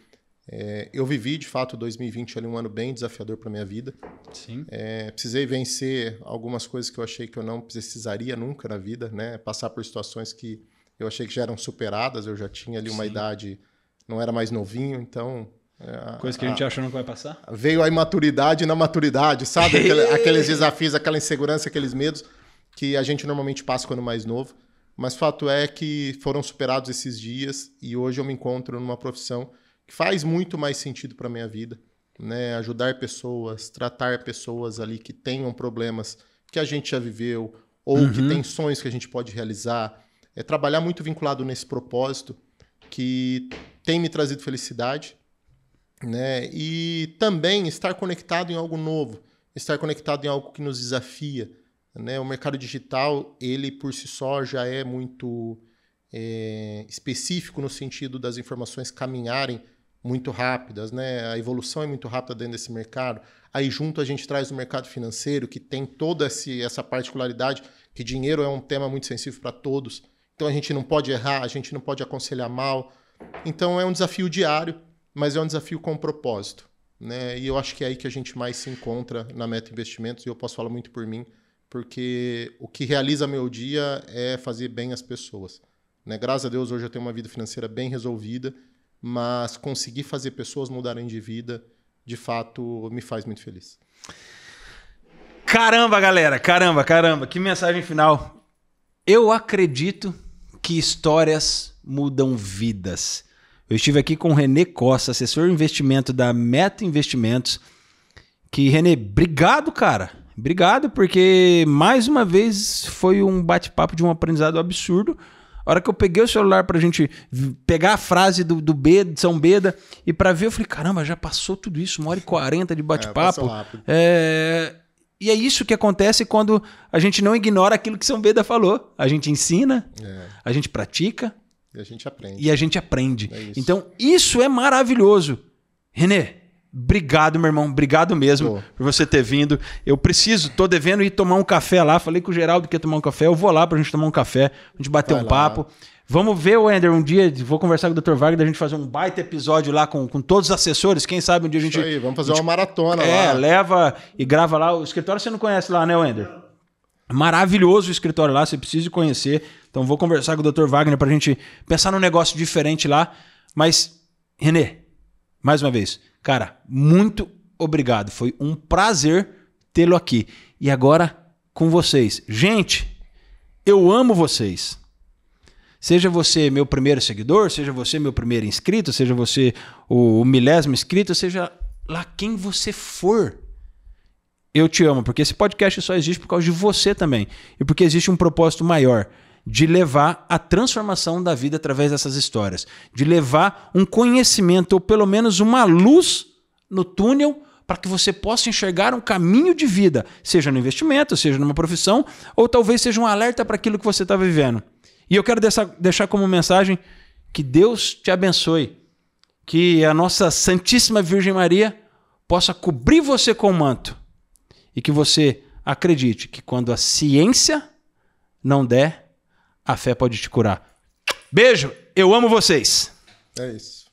eu vivi de fato 2020 ali um ano bem desafiador para minha vida. Sim. Precisei vencer algumas coisas que eu achei que eu não precisaria nunca na vida, né? Passar por situações que eu achei que já eram superadas, eu já tinha ali uma idade, não era mais novinho, então... Coisa que a gente acha que não vai passar? Veio a imaturidade na maturidade, sabe? Aqueles desafios, aquela insegurança, aqueles medos que a gente normalmente passa quando mais novo. Mas fato é que foram superados esses dias e hoje eu me encontro numa profissão que faz muito mais sentido para a minha vida, né? Ajudar pessoas, tratar pessoas ali que tenham problemas que a gente já viveu ou que tem sonhos que a gente pode realizar. Trabalhar muito vinculado nesse propósito que tem me trazido felicidade, né? E também estar conectado em algo novo, estar conectado em algo que nos desafia, né? O mercado digital, ele por si só já é muito específico no sentido das informações caminharem muito rápidas, né? A evolução é muito rápida dentro desse mercado. Aí junto a gente traz o mercado financeiro, que tem toda essa particularidade, que dinheiro é um tema muito sensível para todos. Então a gente não pode errar, a gente não pode aconselhar mal. Então é um desafio diário, mas é um desafio com propósito, né? E eu acho que é aí que a gente mais se encontra na Meta Investimentos, e eu posso falar muito por mim, porque o que realiza meu dia é fazer bem às pessoas, né? Graças a Deus hoje eu tenho uma vida financeira bem resolvida, mas conseguir fazer pessoas mudarem de vida, de fato, me faz muito feliz. Caramba, galera, caramba, que mensagem final. Eu acredito que histórias mudam vidas. Eu estive aqui com o Renê Costa, assessor de investimento da Meta Investimentos. Que, Renê, obrigado, cara. Obrigado, porque mais uma vez foi um bate-papo de um aprendizado absurdo. A hora que eu peguei o celular pra gente pegar a frase do Beda, de São Beda, e pra ver, eu falei, caramba, já passou tudo isso, 1h40 de bate-papo. Passou rápido. E é isso que acontece quando a gente não ignora aquilo que São Beda falou. A gente ensina, a gente pratica. E a gente aprende. E a gente aprende. É isso. Então, isso é maravilhoso. Renê, obrigado, meu irmão. Obrigado mesmo por você ter vindo. Eu tô devendo ir tomar um café lá. Falei com o Geraldo que ia tomar um café. Eu vou lá pra gente tomar um café, a gente bater um papo. Vamos ver, Wender, um dia, vou conversar com o Dr. Wagner, da gente fazer um baita episódio lá com todos os assessores. Quem sabe um dia a gente... Isso aí, vamos fazer uma maratona lá. Leva e grava lá. O escritório você não conhece lá, né, Wender? Maravilhoso o escritório lá, você precisa conhecer. Então vou conversar com o Dr. Wagner pra gente pensar num negócio diferente lá. Mas, Renê, mais uma vez, cara, muito obrigado. Foi um prazer tê-lo aqui. E agora, com vocês. Gente, eu amo vocês. Seja você meu primeiro seguidor, seja você meu primeiro inscrito, seja você o 1000º inscrito, seja lá quem você for. Eu te amo, porque esse podcast só existe por causa de você também. E porque existe um propósito maior, de levar a transformação da vida através dessas histórias. De levar um conhecimento, ou pelo menos uma luz no túnel, para que você possa enxergar um caminho de vida, seja no investimento, seja numa profissão, ou talvez seja um alerta para aquilo que você está vivendo. E eu quero deixar como mensagem que Deus te abençoe, que a nossa Santíssima Virgem Maria possa cobrir você com o manto e que você acredite que quando a ciência não der, a fé pode te curar. Beijo, eu amo vocês. É isso.